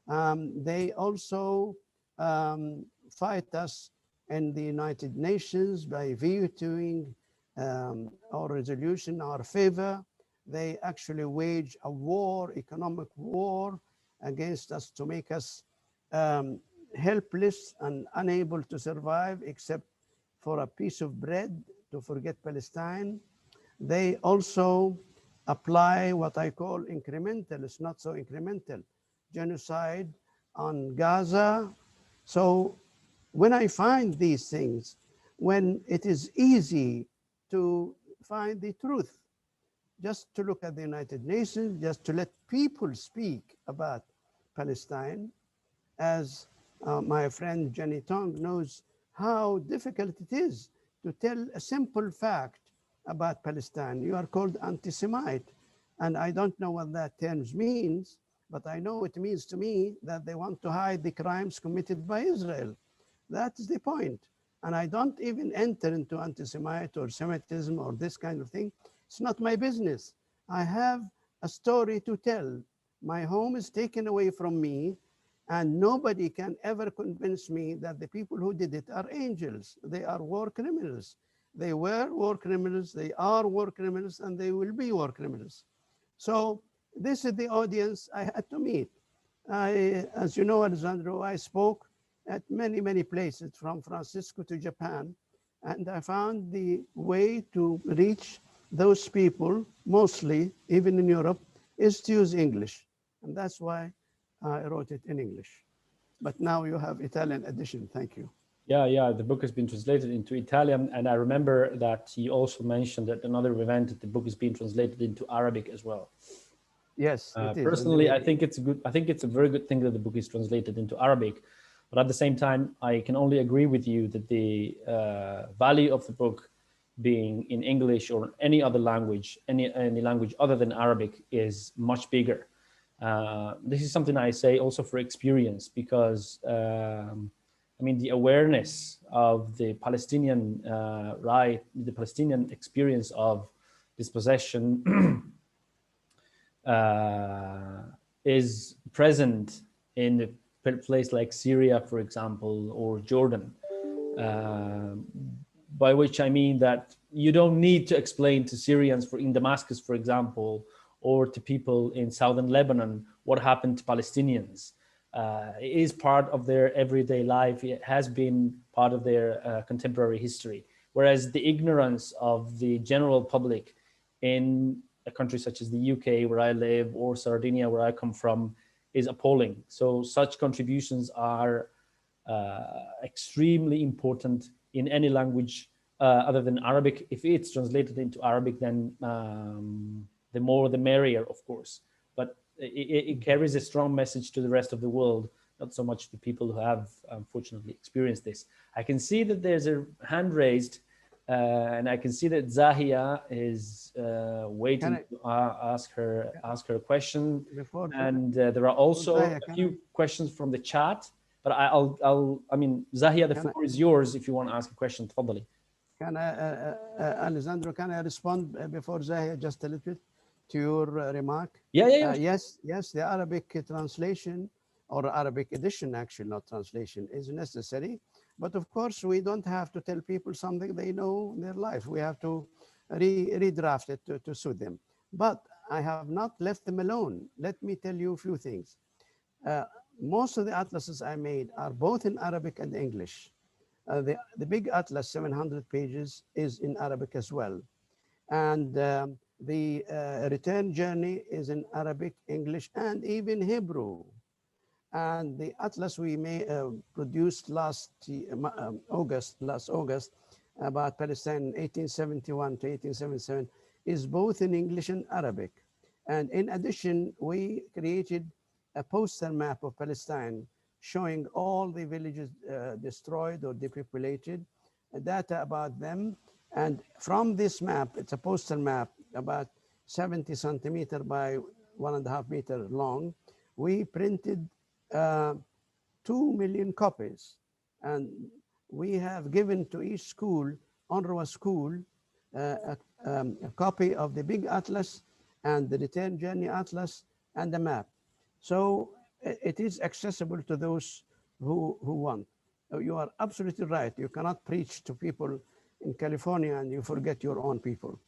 They also fight us in the United Nations by vetoing our resolution, our favor. They actually wage a war, economic war against us to make us helpless and unable to survive except for a piece of bread, to forget Palestine. They also apply what I call incremental, it's not so incremental, genocide on Gaza. So when I find these things, when it is easy to find the truth, just to look at the United Nations, just to let people speak about Palestine, as my friend Jenny Tong knows how difficult it is to tell a simple fact about Palestine. You are called anti-Semite, and I don't know what that term means, but I know it means to me that they want to hide the crimes committed by Israel. That is the point. And I don't even enter into anti-Semite or Semitism or this kind of thing. It's not my business. I have a story to tell. My home is taken away from me, and nobody can ever convince me that the people who did it are angels. They are war criminals. They were war criminals, they are war criminals, and they will be war criminals. So this is the audience I had to meet. As you know, Alessandro, I spoke at many, many places, from Francisco to Japan, and I found the way to reach those people, mostly, even in Europe, is to use English. And that's why I wrote it in English. But now you have Italian edition. Thank you. Yeah, the book has been translated into Italian, and I remember that he also mentioned at another event that the book is being translated into Arabic as well. Yes, it is. Personally, I think it's good. I think it's a very good thing that the book is translated into Arabic, but at the same time, I can only agree with you that the value of the book being in English or any other language, any language other than Arabic, is much bigger. This is something I say also for experience, because I mean, the awareness of the Palestinian the Palestinian experience of dispossession is present in a place like Syria, for example, or Jordan. by which I mean that you don't need to explain to Syrians in Damascus, for example, or to people in southern Lebanon what happened to Palestinians. It is part of their everyday life. It has been part of their contemporary history. Whereas the ignorance of the general public in a country such as the UK, where I live, or Sardinia, where I come from, is appalling. So such contributions are extremely important in any language other than Arabic. If it's translated into Arabic, then the more the merrier, of course. But it carries a strong message to the rest of the world, not so much to people who have unfortunately experienced this. I can see that there's a hand raised, and I can see that Zahia is waiting to ask her a question. And there are also a few questions from the chat. But I mean, Zahia, the floor is yours if you want to ask a question. Tafadali. Can I, Alessandro, can I respond before Zahia just a little bit to your remark? Yeah. Yes, the Arabic translation or Arabic edition, actually, not translation, is necessary. But of course, we don't have to tell people something they know in their life. We have to redraft it to suit them. But I have not left them alone. Let me tell you a few things. Most of the atlases I made are both in Arabic and English. The big atlas, 700 pages, is in Arabic as well. And the return journey is in Arabic, English, and even Hebrew. And the atlas we produced last August, about Palestine 1871 to 1877, is both in English and Arabic. And in addition, we created a poster map of Palestine showing all the villages destroyed or depopulated, data about them. And from this map, it's a poster map about 70 centimeter by 1.5 meter long. We printed 2 million copies. And we have given to each school, UNRWA school, a copy of the big atlas and the return journey atlas and the map. So it is accessible to those who want. You are absolutely right. You cannot preach to people in California and you forget your own people.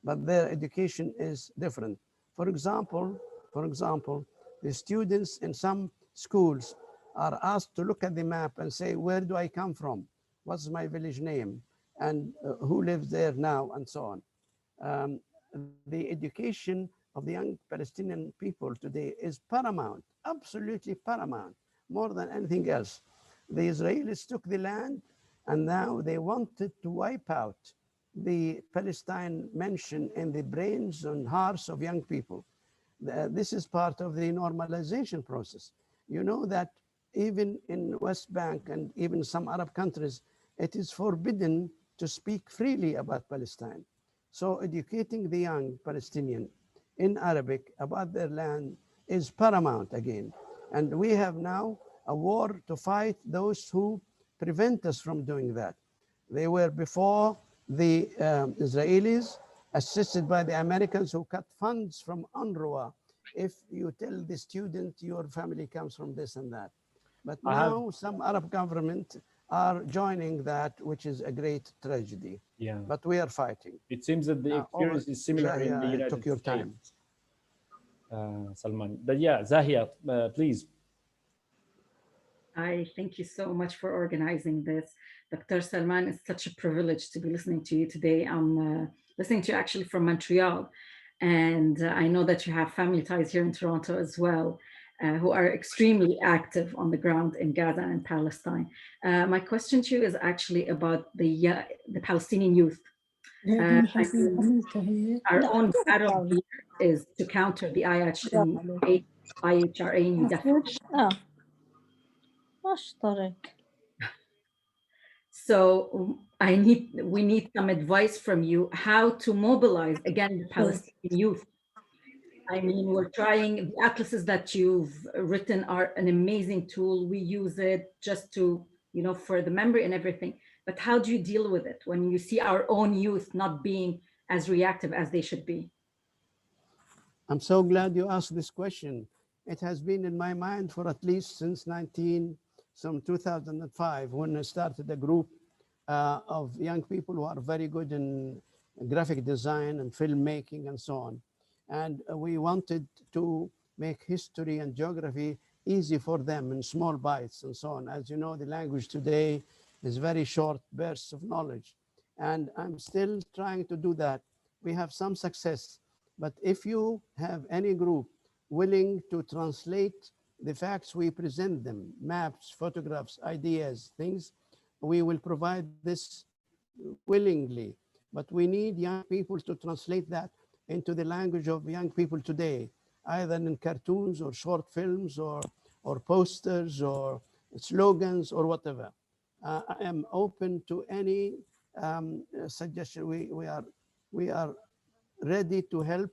But their education is different. For example, the students in some schools are asked to look at the map and say, where do I come from? What's my village name? And who lives there now? And so on. The education of the young Palestinian people today is paramount, absolutely paramount, more than anything else. The Israelis took the land and now they wanted to wipe out the Palestine mention in the brains and hearts of young people. This is part of the normalization process. You know that even in West Bank and even some Arab countries, it is forbidden to speak freely about Palestine. So educating the young Palestinian in Arabic about their land is paramount again. And we have now a war to fight those who prevent us from doing that. They were before the Israelis, assisted by the Americans who cut funds from UNRWA if you tell the student your family comes from this and that. But now some Arab government are joining that, which is a great tragedy. Yeah. But we are fighting. It seems that the experience is similar in the United took your States. time. Salman. But yeah, Zahia, please. I thank you so much for organizing this. Dr. Salman, it's such a privilege to be listening to you today. I'm listening to you actually from Montreal, and I know that you have family ties here in Toronto as well, who are extremely active on the ground in Gaza and Palestine. My question to you is actually about the Palestinian youth. Our own battle here is to counter the IHRA new definition. So we need some advice from you how to mobilize again the Palestinian youth. I mean, we're trying, the atlases that you've written are an amazing tool. We use it just to, for the memory and everything. But how do you deal with it when you see our own youth not being as reactive as they should be? I'm so glad you asked this question. It has been in my mind for at least since 2005, when I started a group of young people who are very good in graphic design and filmmaking and so on. And we wanted to make history and geography easy for them in small bites and so on. As you know, the language today is very short bursts of knowledge. And I'm still trying to do that. We have some success, but if you have any group willing to translate the facts we present them, maps, photographs, ideas, things, we will provide this willingly. But we need young people to translate that into the language of young people today, either in cartoons or short films or posters or slogans or whatever. I am open to any suggestion. We are ready to help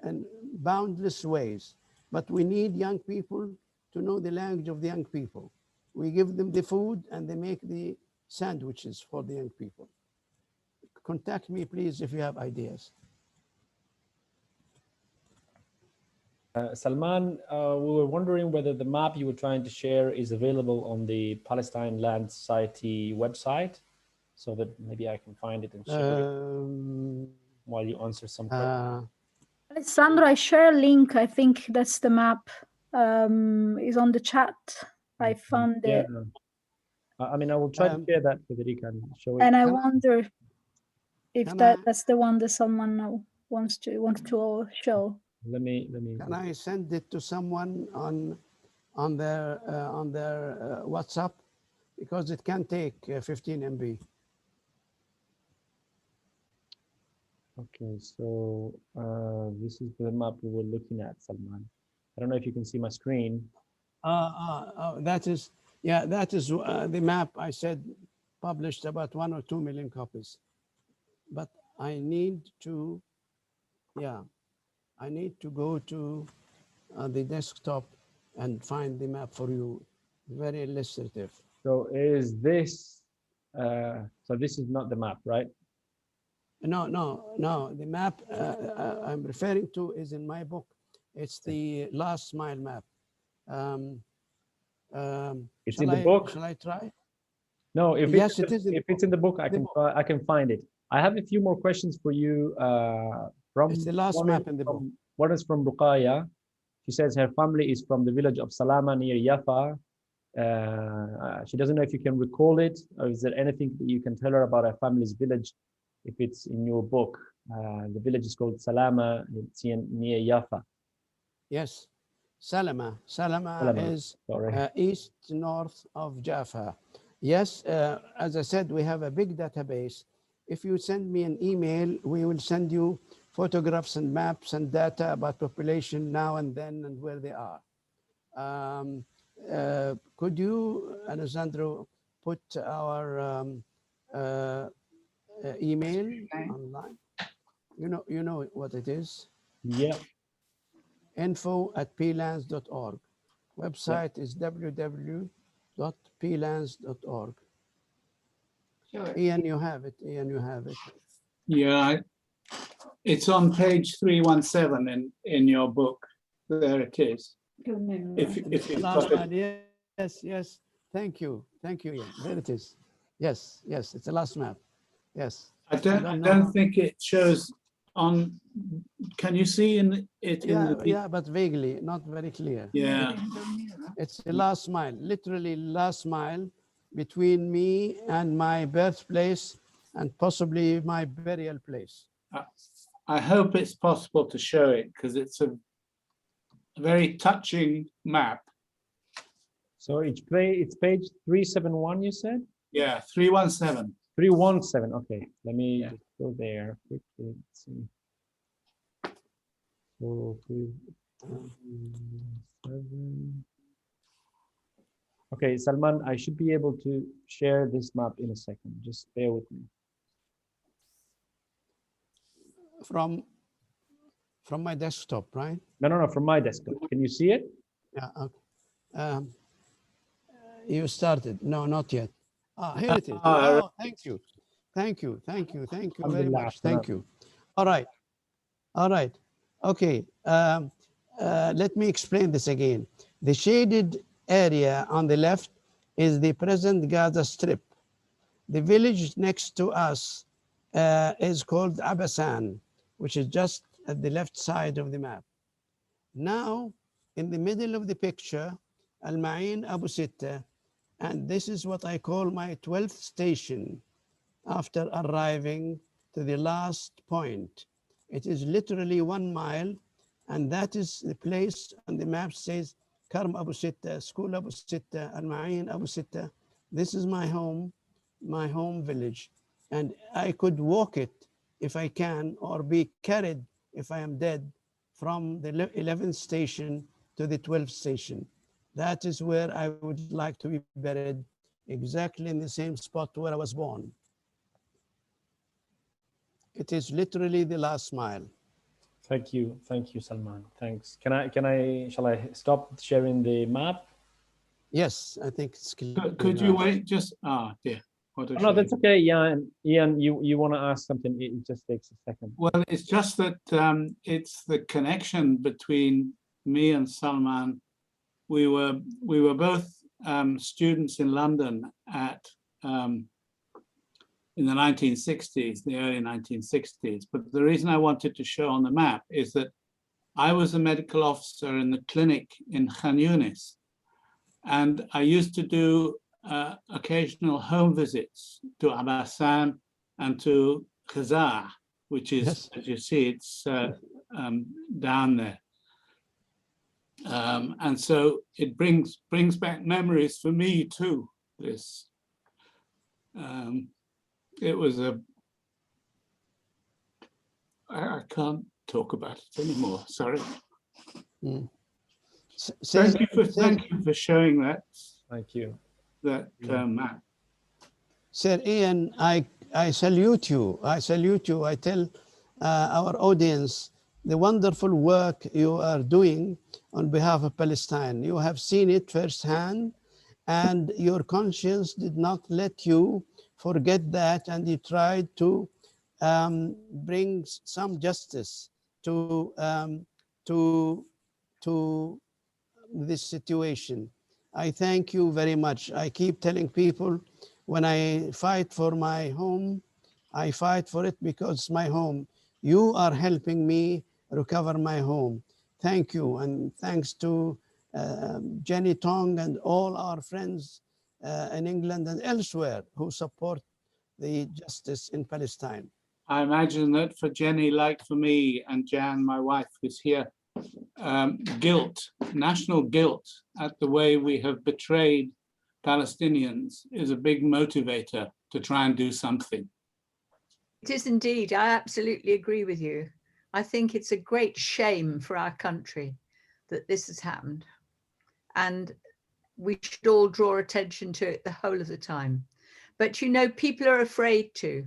in boundless ways, but we need young people to know the language of the young people. We give them the food and they make the sandwiches for the young people. Contact me, please, if you have ideas. Salman, we were wondering whether the map you were trying to share is available on the Palestine Land Society website, so that maybe I can find it and share it while you answer some questions. Alessandro, I share a link. I think that's the map. Is on the chat. I found it. I mean, I will try to share that so that you can show it. And I wonder if that's the one that someone now wants to show. Let me. Can I send it to someone on their WhatsApp, because it can take 15 MB. Okay, so this is the map we were looking at, Salman. I don't know if you can see my screen. That is, yeah, that is the map I said published about 1 or 2 million copies. But I need to, I need to go to the desktop and find the map for you. Very illustrative. So is this, so this is not the map, right? No. The map I'm referring to is in my book. It's the last mile map. It's in the book. Shall I try? No, if yes, it's in the book, I can find it. I have a few more questions for you. It's the last map in the book. One is from Ruqayya. She says her family is from the village of Salama near Yafa. She doesn't know if you can recall it, or is there anything that you can tell her about her family's village if it's in your book. The village is called Salama, it's near Yafa. Yes, Salama is east north of Jaffa. Yes, as I said, we have a big database. If you send me an email, we will send you photographs and maps and data about population now and then and where they are. Could you, Alessandro, put our email online? You know what it is? Yeah. info@plands.org. Website is www.plands.org. Sure. Ian, you have it. Yeah, it's on page 317 in your book. There it is. If you've got it. Yes. Thank you, Ian. There it is. Yes, it's the last map. Yes. I don't think it shows on. Can you see it? Yeah, but vaguely, not very clear. Yeah. It's the last mile, literally last mile between me and my birthplace and possibly my burial place. I hope it's possible to show it, because it's a very touching map. So it's page 371, you said? Yeah, 317. 317, okay. Let me just go there quickly. Let's see. So 317. Okay, Salman, I should be able to share this map in a second. Just bear with me. From my desktop, right? No, from my desktop. Can you see it? Yeah, okay. You started. No, not yet. Here it is. Oh, thank you very much. Thank you. All right. Okay. Let me explain this again. The shaded area on the left is the present Gaza Strip. The village next to us is called Abasan, which is just at the left side of the map. Now, in the middle of the picture, Al-Ma'in Abu Sitta, and this is what I call my 12th station after arriving to the last point. It is literally 1 mile, and that is the place on the map says Karm Abu Sitta, School Abu Sitta, Al-Ma'in Abu Sitta. This is my home village, and I could walk it if I can, or be carried if I am dead, from the 11th station to the 12th station. That is where I would like to be buried, exactly in the same spot where I was born. It is literally the last mile. Thank you, Salman. Thanks. Shall I stop sharing the map? Yes, I think it's clear. Could you wait just, dear. No, that's okay. Ian, you want to ask something? It just takes a second. Well, it's just that it's the connection between me and Salman. We were both students in London in the 1960s, the early 1960s. But the reason I wanted to show on the map is that I was a medical officer in the clinic in Khan Yunis, and I used to do occasional home visits to Abasan and to Gaza, which is, yes, as you see, it's down there. And so it brings back memories for me too. This, it was I can't talk about it anymore. Sorry. Mm. Thank you for showing that. Thank you. That map. Sir Ian, I salute you. I salute you. I tell our audience the wonderful work you are doing on behalf of Palestine. You have seen it firsthand, and your conscience did not let you forget that, and you tried to bring some justice to this situation. I thank you very much. I keep telling people, when I fight for my home, I fight for it because it's my home. You are helping me recover my home. Thank you, and thanks to Jenny Tong and all our friends in England and elsewhere who support the justice in Palestine. I imagine that for Jenny, like for me and Jan, my wife, who's here, guilt, national guilt at the way we have betrayed Palestinians is a big motivator to try and do something. It is indeed. I absolutely agree with you. I think it's a great shame for our country that this has happened, and we should all draw attention to it the whole of the time. But you know, people are afraid to.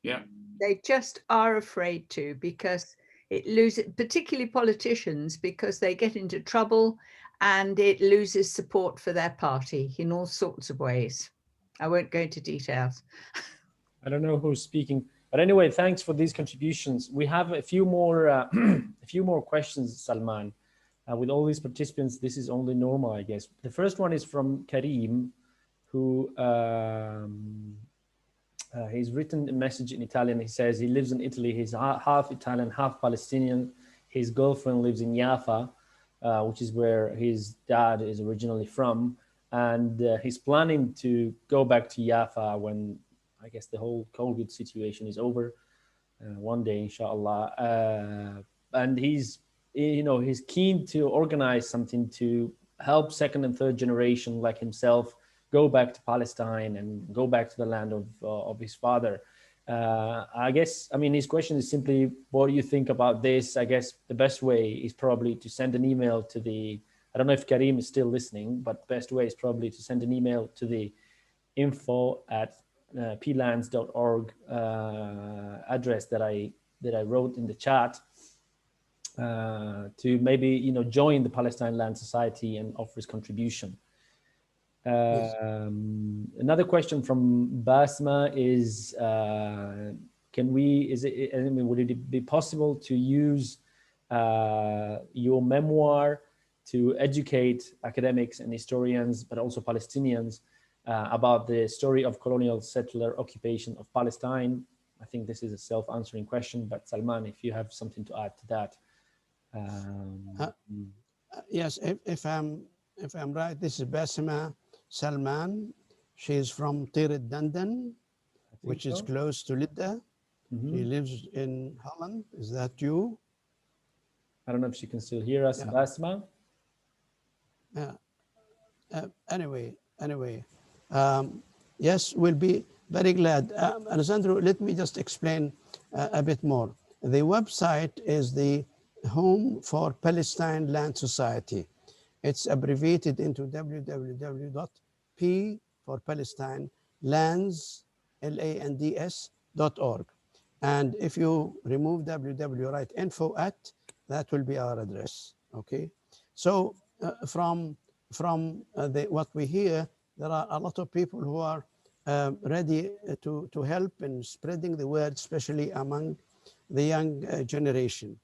Yeah. They just are afraid to, because it loses, particularly politicians, because they get into trouble and it loses support for their party in all sorts of ways. I won't go into details. I don't know who's speaking, but anyway, thanks for these contributions. We have a few more questions, Salman. With all these participants, this is only normal, I guess. The first one is from Karim, who he's written a message in Italian. He says he lives in Italy. He's half Italian, half Palestinian. His girlfriend lives in Jaffa, which is where his dad is originally from. And he's planning to go back to Jaffa when, I guess, the whole COVID situation is over one day, inshallah. And he's keen to organize something to help second and third generation like himself go back to Palestine and go back to the land of his father. I guess, I mean, his question is simply, what do you think about this? I guess the best way is probably to send an email to the, I don't know if Karim is still listening, but best way is probably to send an email to the info@plands.org address that I wrote in the chat, to maybe join the Palestine Land Society and offer his contribution. Yes. Another question from Basma is, would it be possible to use your memoir to educate academics and historians, but also Palestinians, about the story of colonial settler occupation of Palestine. I think this is a self-answering question, but Salman, if you have something to add to that. Yes, if I'm right, this is Basima Salman. She is from Tir Dandan, which is close to Lidda. She lives in Holland. Is that you? I don't know if she can still hear us, Basma. Anyway, yes, we'll be very glad. Alessandro, let me just explain a bit more. The website is the Home for Palestine Land Society. It's abbreviated into www.p for Palestine lands, lands.org. And if you remove www, write info at, that will be our address. Okay. So from what we hear, there are a lot of people who are ready to help in spreading the word, especially among the young generation.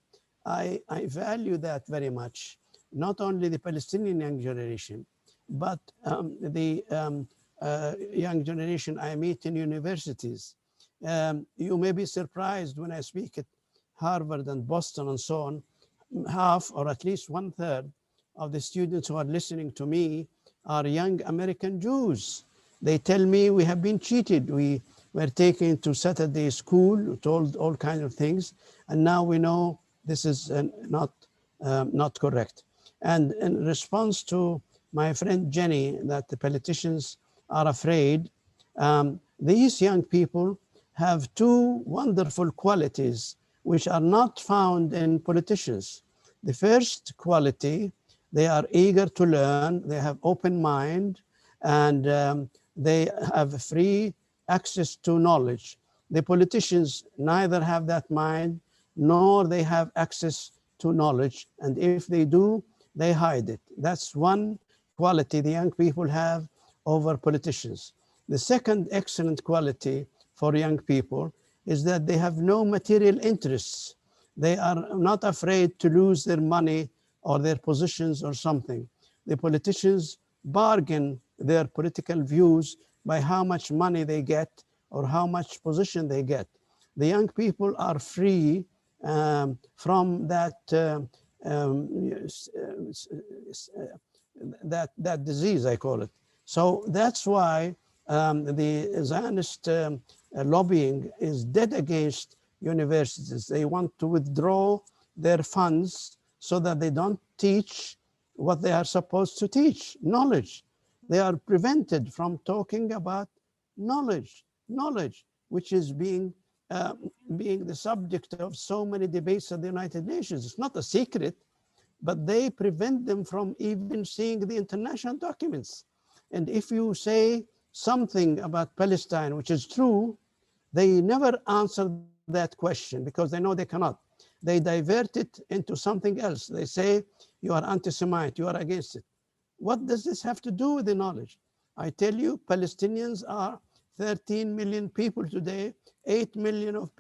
I value that very much, not only the Palestinian young generation, but the young generation I meet in universities. You may be surprised when I speak at Harvard and Boston and so on, half or at least 1/3 of the students who are listening to me are young American Jews. They tell me we have been cheated. We were taken to Saturday school, told all kinds of things, and now we know this is not correct. And in response to my friend Jenny, that the politicians are afraid, these young people have two wonderful qualities which are not found in politicians. The first quality, they are eager to learn, they have open mind, and they have free access to knowledge. The politicians neither have that mind, nor they have access to knowledge, and if they do, they hide it. That's one quality the young people have over politicians. The second excellent quality for young people is that they have no material interests. They are not afraid to lose their money or their positions or something. The politicians bargain their political views by how much money they get or how much position they get. The young people are free from that that disease, I call it. So that's why the Zionist lobbying is dead against universities. They want to withdraw their funds so that they don't teach what they are supposed to teach, knowledge. They are prevented from talking about knowledge, which is being the subject of so many debates at the United Nations. It's not a secret, but they prevent them from even seeing the international documents. And if you say something about Palestine, which is true, they never answer that question because they know they cannot. They divert it into something else. They say, you are anti-Semite, you are against it. What does this have to do with the knowledge? I tell you, Palestinians are 13 million people today. 8 million of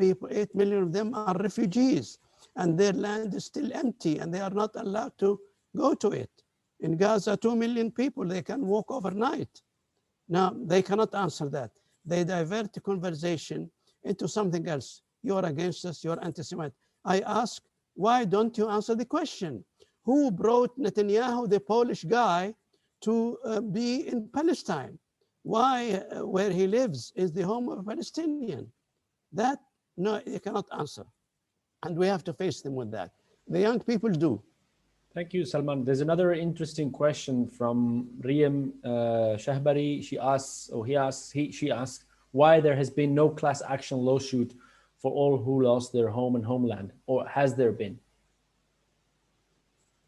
them are refugees, and their land is still empty, and they are not allowed to go to it. In Gaza, 2 million people, they can walk overnight. Now, they cannot answer that. They divert the conversation into something else. You're against us, you're anti-Semite. I ask, why don't you answer the question? Who brought Netanyahu, the Polish guy, to be in Palestine? Why, where he lives, is the home of a Palestinian? That, no, you cannot answer. And we have to face them with that. The young people do. Thank you, Salman. There's another interesting question from Riem Shahbari. She asks why there has been no class action lawsuit for all who lost their home and homeland, or has there been?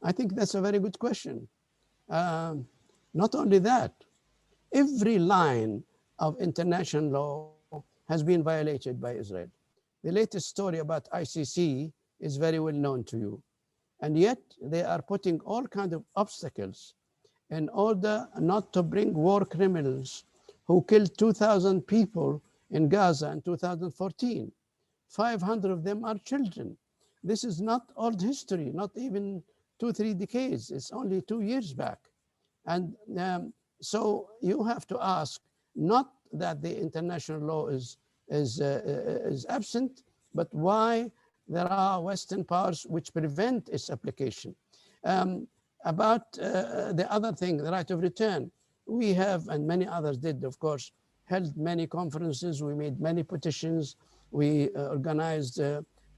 I think that's a very good question. Not only that, every line of international law has been violated by Israel. The latest story about ICC is very well known to you. And yet they are putting all kinds of obstacles in order not to bring war criminals who killed 2,000 people in Gaza in 2014. 500 of them are children. This is not old history, not even 2-3 decades. It's only 2 years back. And So you have to ask, not that the international law is absent, but why there are Western powers which prevent its application. About the other thing, the right of return, we have, and many others did, of course, held many conferences, we made many petitions, we organized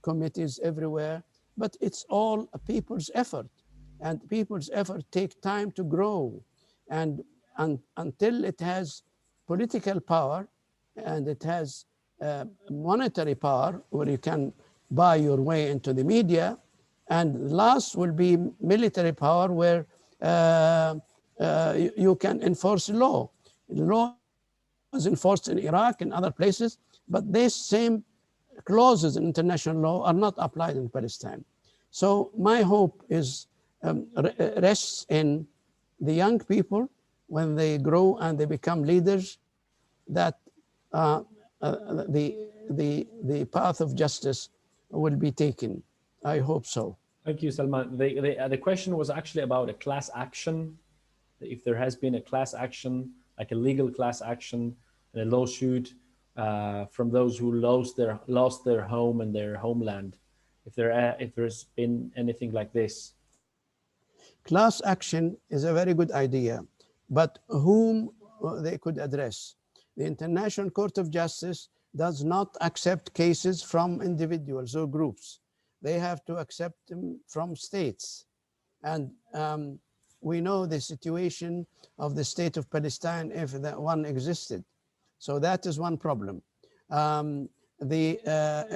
committees everywhere, but it's all a people's effort, and people's effort take time to grow. And until it has political power and it has monetary power where you can buy your way into the media, and last will be military power where you can enforce law. The law is enforced in Iraq and other places, but these same clauses in international law are not applied in Palestine. So my hope is rests in the young people when they grow and they become leaders, that the path of justice will be taken. I hope so. Thank you, Salman. The question was actually about a class action. If there has been a class action, like a legal class action, and a lawsuit from those who lost their home and their homeland, if there's been anything like this. Class action is a very good idea, but whom they could address? The International Court of Justice does not accept cases from individuals or groups. They have to accept them from states. And we know the situation of the state of Palestine if that one existed. So that is one problem. The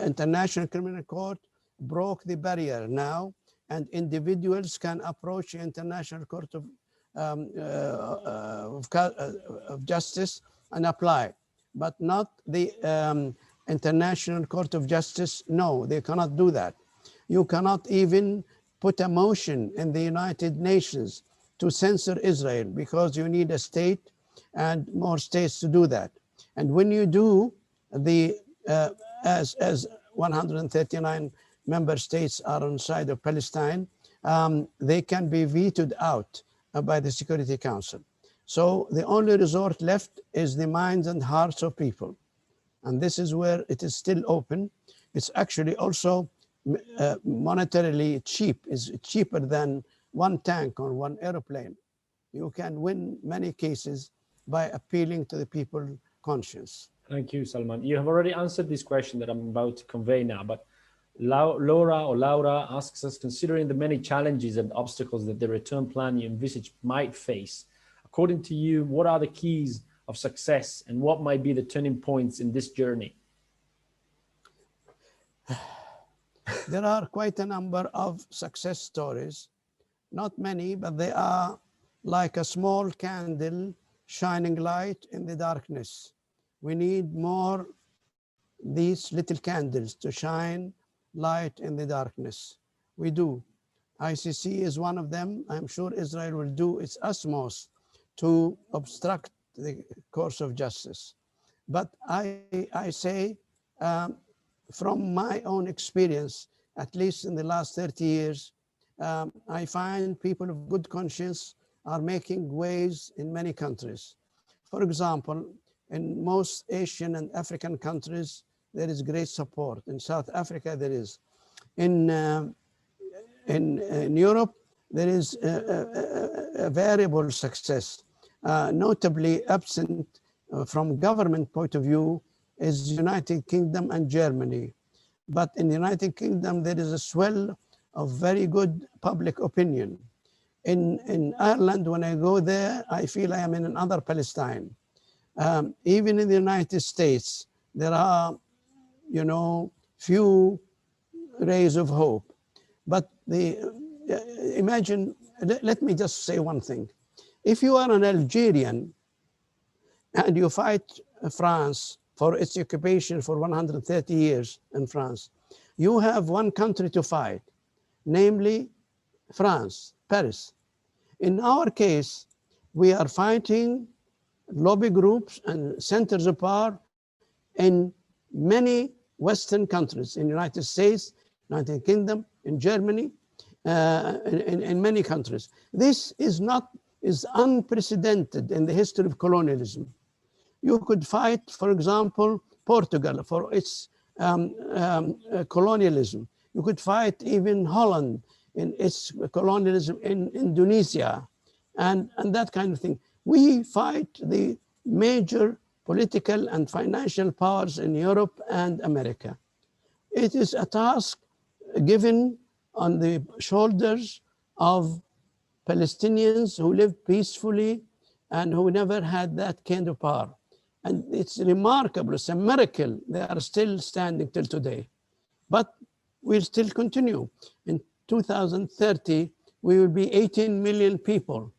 International Criminal Court broke the barrier now, and individuals can approach the International Court of Justice and apply, but not the International Court of Justice. No, they cannot do that. You cannot even put a motion in the United Nations to censor Israel, because you need a state and more states to do that. And when you do, as 139 member states are on the side of Palestine, they can be vetoed out by the Security Council. So the only resort left is the minds and hearts of people. And this is where it is still open. It's actually also monetarily cheap, is cheaper than one tank or one airplane. You can win many cases by appealing to the people's conscience. Thank you, Salman. You have already answered this question that I'm about to convey now, but Laura asks us, considering the many challenges and obstacles that the return plan you envisage might face, according to you, what are the keys of success and what might be the turning points in this journey? There are quite a number of success stories. Not many, but they are like a small candle shining light in the darkness. We need more these little candles to shine light in the darkness. We do. ICC is one of them. I'm sure Israel will do its utmost to obstruct the course of justice. But I say, from my own experience, at least in the last 30 years, I find people of good conscience are making waves in many countries. For example, in most Asian and African countries, there is great support. In South Africa, there is. In Europe, there is a variable success. Notably absent from government point of view is United Kingdom and Germany. But in the United Kingdom, there is a swell of very good public opinion. In Ireland, when I go there, I feel I am in another Palestine. Even in the United States, there are, few rays of hope. But imagine, let me just say one thing. If you are an Algerian and you fight France for its occupation for 130 years in France, you have one country to fight, namely France, Paris. In our case, we are fighting lobby groups and centers of power in many Western countries, in the United States, United Kingdom, in Germany, in many countries. This is not is unprecedented in the history of colonialism. You could fight, for example, Portugal for its colonialism. You could fight even Holland in its colonialism in Indonesia and that kind of thing. We fight the major political and financial powers in Europe and America. It is a task given on the shoulders of Palestinians who live peacefully and who never had that kind of power. And it's remarkable, it's a miracle they are still standing till today. But we'll still continue. In 2030, we will be 18 million people.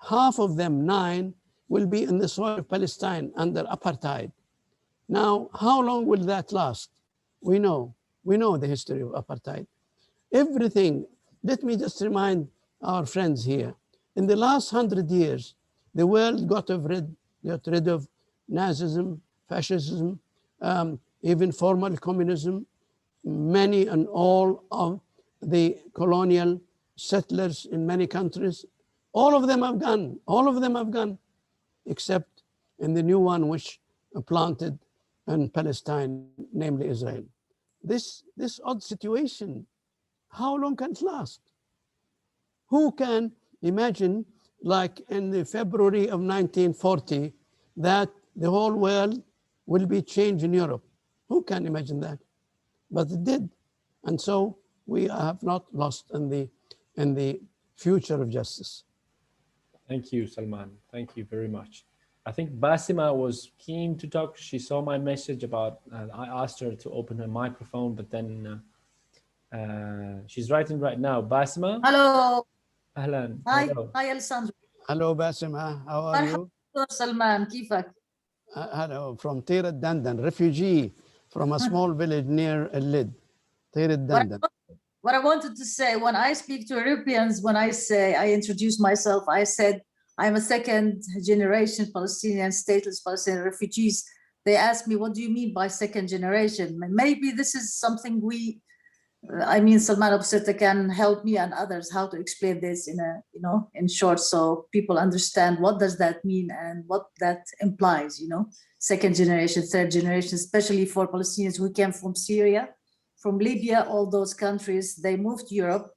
Half of them, 9, will be in the soil of Palestine under apartheid. Now, how long will that last? We know the history of apartheid. Everything, let me just remind our friends here. In the last 100 years, the world got rid of Nazism, fascism, even formal communism. Many and all of the colonial settlers in many countries, all of them have gone, except in the new one which planted in Palestine, namely Israel. This odd situation, how long can it last? Who can imagine, like in the February of 1940, that the whole world will be changed in Europe? Who can imagine that? But it did. And so we have not lost in the future of justice. Thank you, Salman. Thank you very much. I think Basima was keen to talk. She saw my message about, I asked her to open her microphone, but then she's writing right now. Basima? Hello. Ahlan. Hi. Hello. Hi, Alessandro. Hello, Basima. How are you? Salman, كيفك? Hello, from Tir Dandan, refugee from a small village near Lid. Tir Dandan. What I wanted to say, when I speak to Europeans, when I introduce myself, I said, I'm a second generation Palestinian, stateless Palestinian refugees. They ask me, what do you mean by second generation? Maybe this is something Salman Abu Sitta can help me and others how to explain this in short, so people understand what does that mean and what that implies, second generation, third generation, especially for Palestinians who came from Syria, from Libya, all those countries. They moved to Europe,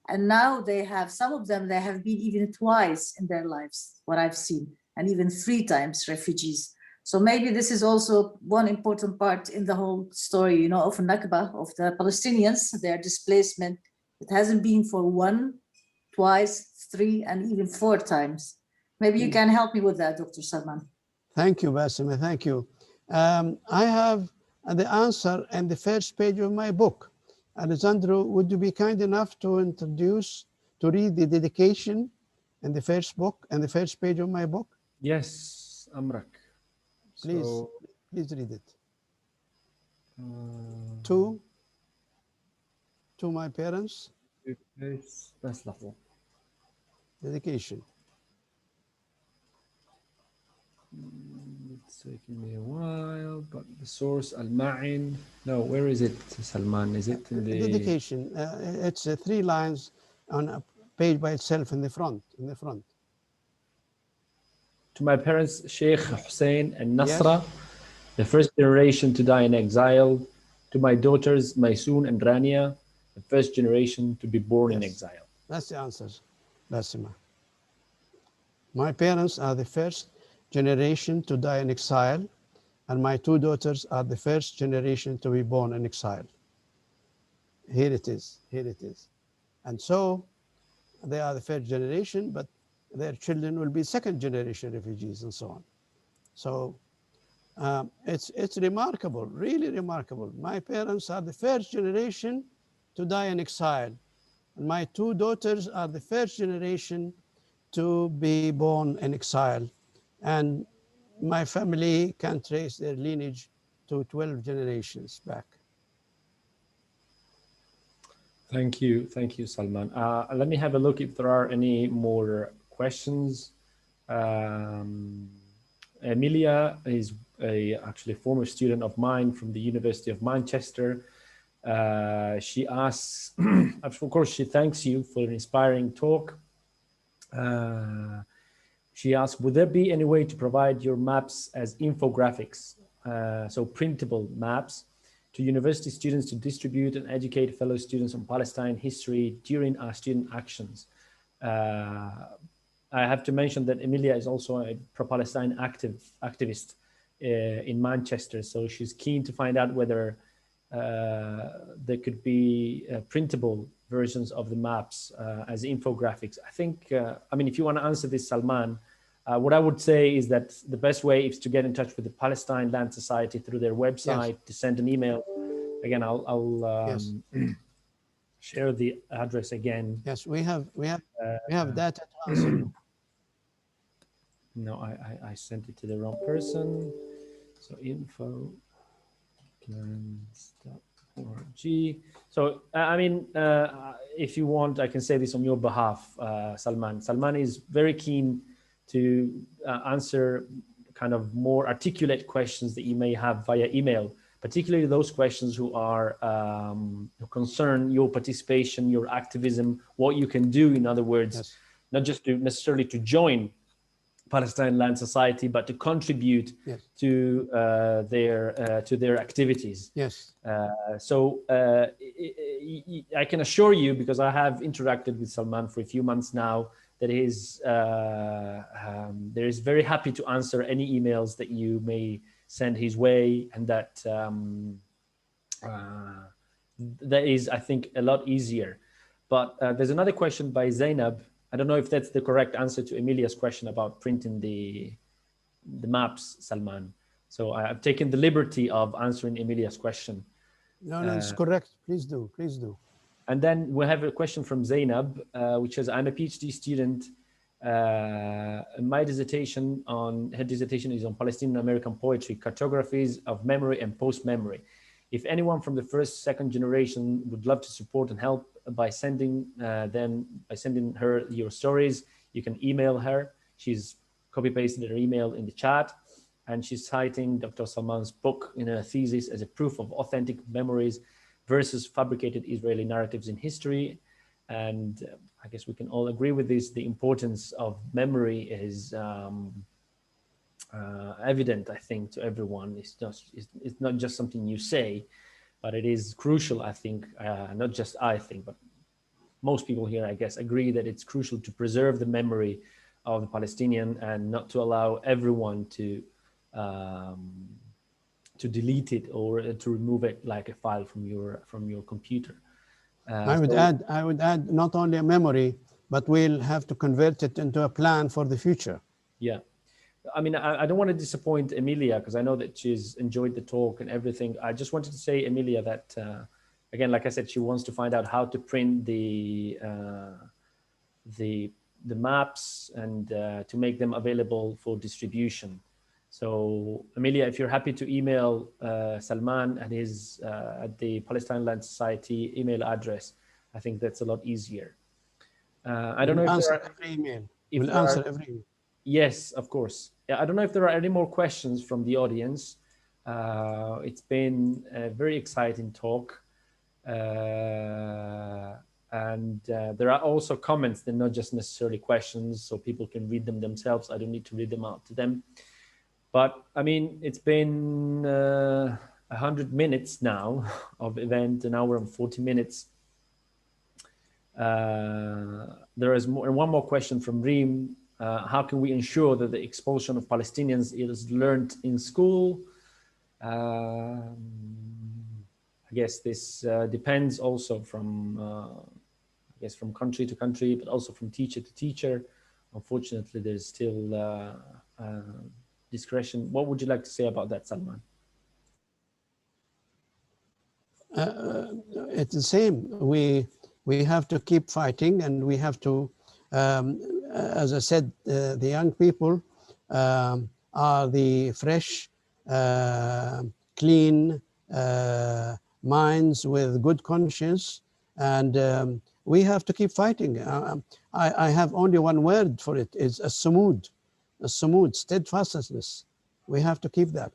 and now some of them have been even twice in their lives, what I've seen, and even 3 times refugees. So maybe this is also one important part in the whole story, of Nakba, of the Palestinians, their displacement. It hasn't been for 1, twice, 3, and even 4 times. Maybe you can help me with that, Dr. Salman. Thank you, Basima, thank you. I have the answer in the first page of my book. Alessandro, would you be kind enough to read the dedication in the first book, and the first page of my book? Yes, Amrak. Please read it. To my parents. Dedication. It's taking me a while, but the source, Al-Ma'in. No, where is it, Salman? Is it in the dedication? It's 3 lines on a page by itself in the front. To my parents, Sheikh Hussein and Nasra, the first generation to die in exile. To my daughters, Maysoon and Rania, the first generation to be born in exile. That's the answer, Basima. My parents are the first generation to die in exile, and my 2 daughters are the first generation to be born in exile. Here it is. And so they are the first generation, but their children will be second generation refugees and so on. So it's remarkable, really remarkable. My parents are the first generation to die in exile, and my 2 daughters are the first generation to be born in exile. And my family can trace their lineage to 12 generations back. Thank you, Salman. Let me have a look if there are any more questions. Emilia is actually a former student of mine from the University of Manchester. She asks, of course, she thanks you for an inspiring talk. She asked, would there be any way to provide your maps as infographics, so printable maps, to university students to distribute and educate fellow students on Palestine history during our student actions? I have to mention that Emilia is also a pro-Palestine activist in Manchester, so she's keen to find out whether there could be printable versions of the maps as infographics. I think, I mean, if you want to answer this, Salman, what I would say is that the best way is to get in touch with the Palestine Land Society through their website, yes, to send an email. Again, I'll yes, share the address again. Yes, we have data to answer you. No, I sent it to the wrong person. So info plans.org. So I mean, if you want, I can say this on your behalf, Salman. Salman is very keen to answer kind of more articulate questions that you may have via email, particularly those questions who are who concern your participation, your activism, what you can do, in other words, yes, not just to necessarily to join Palestine Land Society, but to contribute, yes, to their activities. Yes. So I can assure you, because I have interacted with Salman for a few months now, that he is very happy to answer any emails that you may send his way, and that that is, I think, a lot easier. But there's another question by Zainab. I don't know if that's the correct answer to Emilia's question about printing the maps, Salman. So I've taken the liberty of answering Emilia's question. No, it's correct. Please do, please do. And then we have a question from Zainab, which says, I'm a PhD student. My dissertation her dissertation is on Palestinian American poetry, cartographies of memory and post-memory. If anyone from the first, second generation would love to support and help by sending her your stories, you can email her. She's copy-pasted her email in the chat, and she's citing Dr. Salman's book in her thesis as a proof of authentic memories versus fabricated Israeli narratives in history. And I guess we can all agree with this. The importance of memory is evident, I think, to everyone. It's not just something you say, but it is crucial, I think, not just I think, but most people here, I guess, agree that it's crucial to preserve the memory of the Palestinian and not to allow everyone to delete it or to remove it like a file from your computer. I would add not only a memory, but we'll have to convert it into a plan for the future. Yeah. I mean, I don't want to disappoint Emilia, because I know that she's enjoyed the talk and everything. I just wanted to say, Emilia, that again, like I said, she wants to find out how to print the maps and to make them available for distribution. So, Emilia, if you're happy to email Salman at his at the Palestine Land Society email address, I think that's a lot easier. I don't know if there are every email. We'll answer every email. Yes, of course. Yeah, I don't know if there are any more questions from the audience. It's been a very exciting talk. And there are also comments. They're not just necessarily questions, so people can read them themselves. I don't need to read them out to them. But I mean, it's been 100 minutes now of event, an hour and 40 minutes. There is one more question from Reem. How can we ensure that the expulsion of Palestinians is learned in school? I guess this depends also from, from country to country, but also from teacher to teacher. Unfortunately, there's still discretion. What would you like to say about that, Salman? It's the same. We have to keep fighting, and we have to, as I said, the young people are the fresh, clean minds with good conscience, and we have to keep fighting. I have only one word for it. It's a sumud, steadfastness. We have to keep that.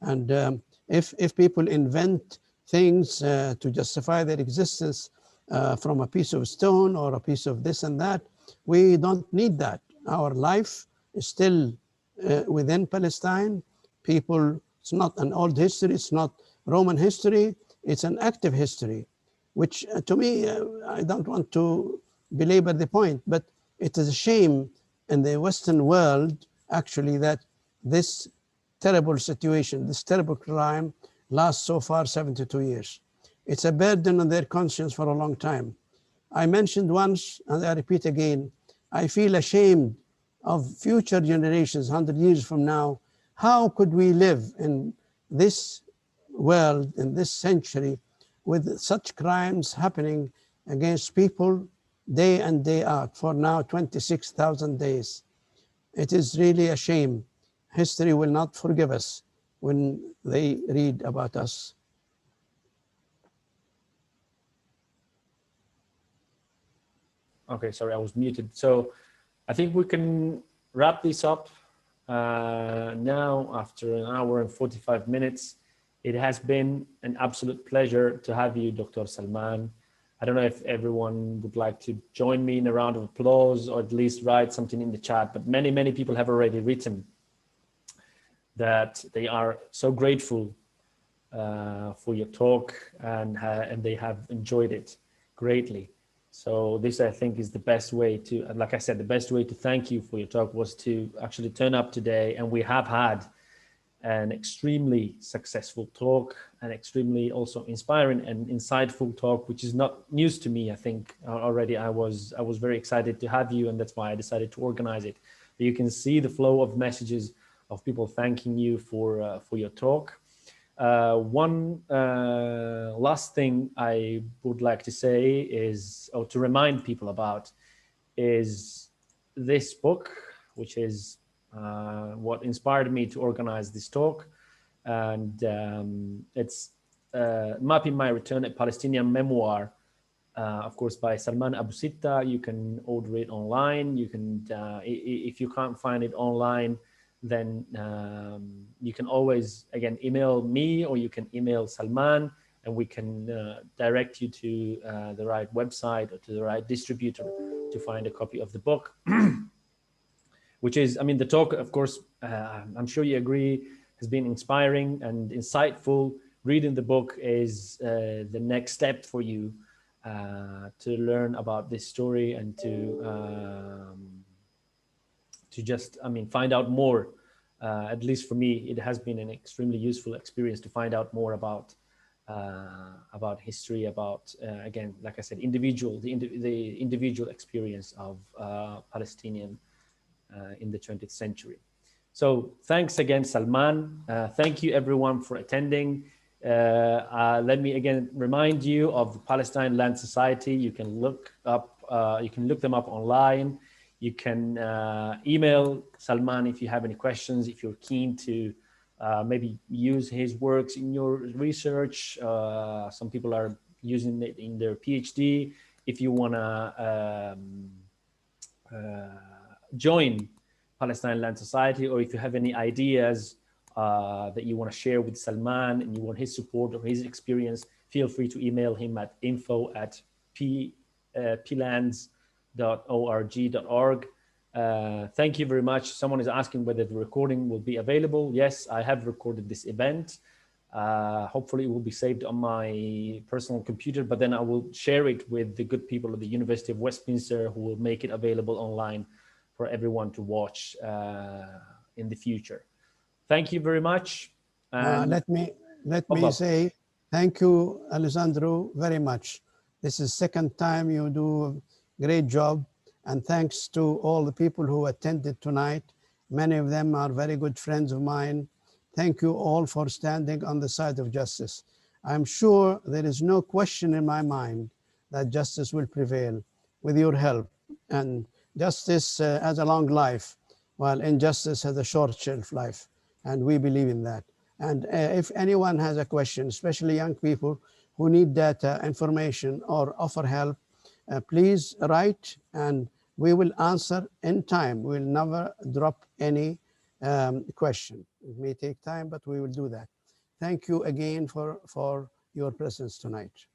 And if people invent things to justify their existence from a piece of stone or a piece of this and that, We don't need that. Our life is still within Palestine. People, it's not an old history, it's not Roman history, it's an active history, which to me, I don't want to belabor the point, but it is a shame in the Western world, actually, that this terrible situation, this terrible crime lasts so far 72 years. It's a burden on their conscience for a long time. I mentioned once, and I repeat again, I feel ashamed of future generations, 100 years from now. How could we live in this world, in this century, with such crimes happening against people day in, day out for now 26,000 days? It is really a shame. History will not forgive us when they read about us. Okay, sorry, I was muted. So I think we can wrap this up now after an hour and 45 minutes. It has been an absolute pleasure to have you, Dr. Salman. I don't know if everyone would like to join me in a round of applause or at least write something in the chat, but many, many people have already written that they are so grateful for your talk and they have enjoyed it greatly. So this, I think, is the best way to, like I said, the best way to thank you for your talk was to actually turn up today. And we have had an extremely successful talk, an extremely also inspiring and insightful talk, which is not news to me. I think already I was very excited to have you, and that's why I decided to organize it. But you can see the flow of messages of people thanking you for your talk. One last thing I would like to say is, or to remind people about, is this book, which is what inspired me to organize this talk. And it's Mapping My Return, a Palestinian memoir, of course, by Salman Abu Sitta. You can order it online. You can, if you can't find it online, then you can always, again, email me, or you can email Salman, and we can direct you to the right website or to the right distributor to find a copy of the book. Which is, I mean, the talk, of course, I'm sure you agree, has been inspiring and insightful. Reading the book is the next step for you to learn about this story and to just, I mean, find out more. At least for me, it has been an extremely useful experience to find out more about history, about again, like I said, the individual experience of Palestinian in the 20th century. So thanks again, Salman. Thank you everyone for attending. Let me again remind you of the Palestine Land Society. You can look them up online. You can email Salman if you have any questions, if you're keen to maybe use his works in your research. Some people are using it in their PhD. If you wanna join Palestine Land Society, or if you have any ideas that you want to share with Salman and you want his support or his experience, feel free to email him at info@plands.org.org. Thank you very much. Someone is asking whether the recording will be available. Yes, I have recorded this event. Hopefully it will be saved on my personal computer, but then I will share it with the good people of the University of Westminster, who will make it available online for everyone to watch in the future. Thank you very much. Let me say thank you, Alessandro, very much. This is second time you do a great job, and thanks to all the people who attended tonight. Many of them are very good friends of mine. Thank you all for standing on the side of justice. I'm sure there is no question in my mind that justice will prevail with your help. And justice has a long life, while injustice has a short shelf life. And we believe in that. And if anyone has a question, especially young people who need data, information, or offer help, please write and we will answer in time. We'll never drop any question. It may take time, but we will do that. Thank you again for your presence tonight.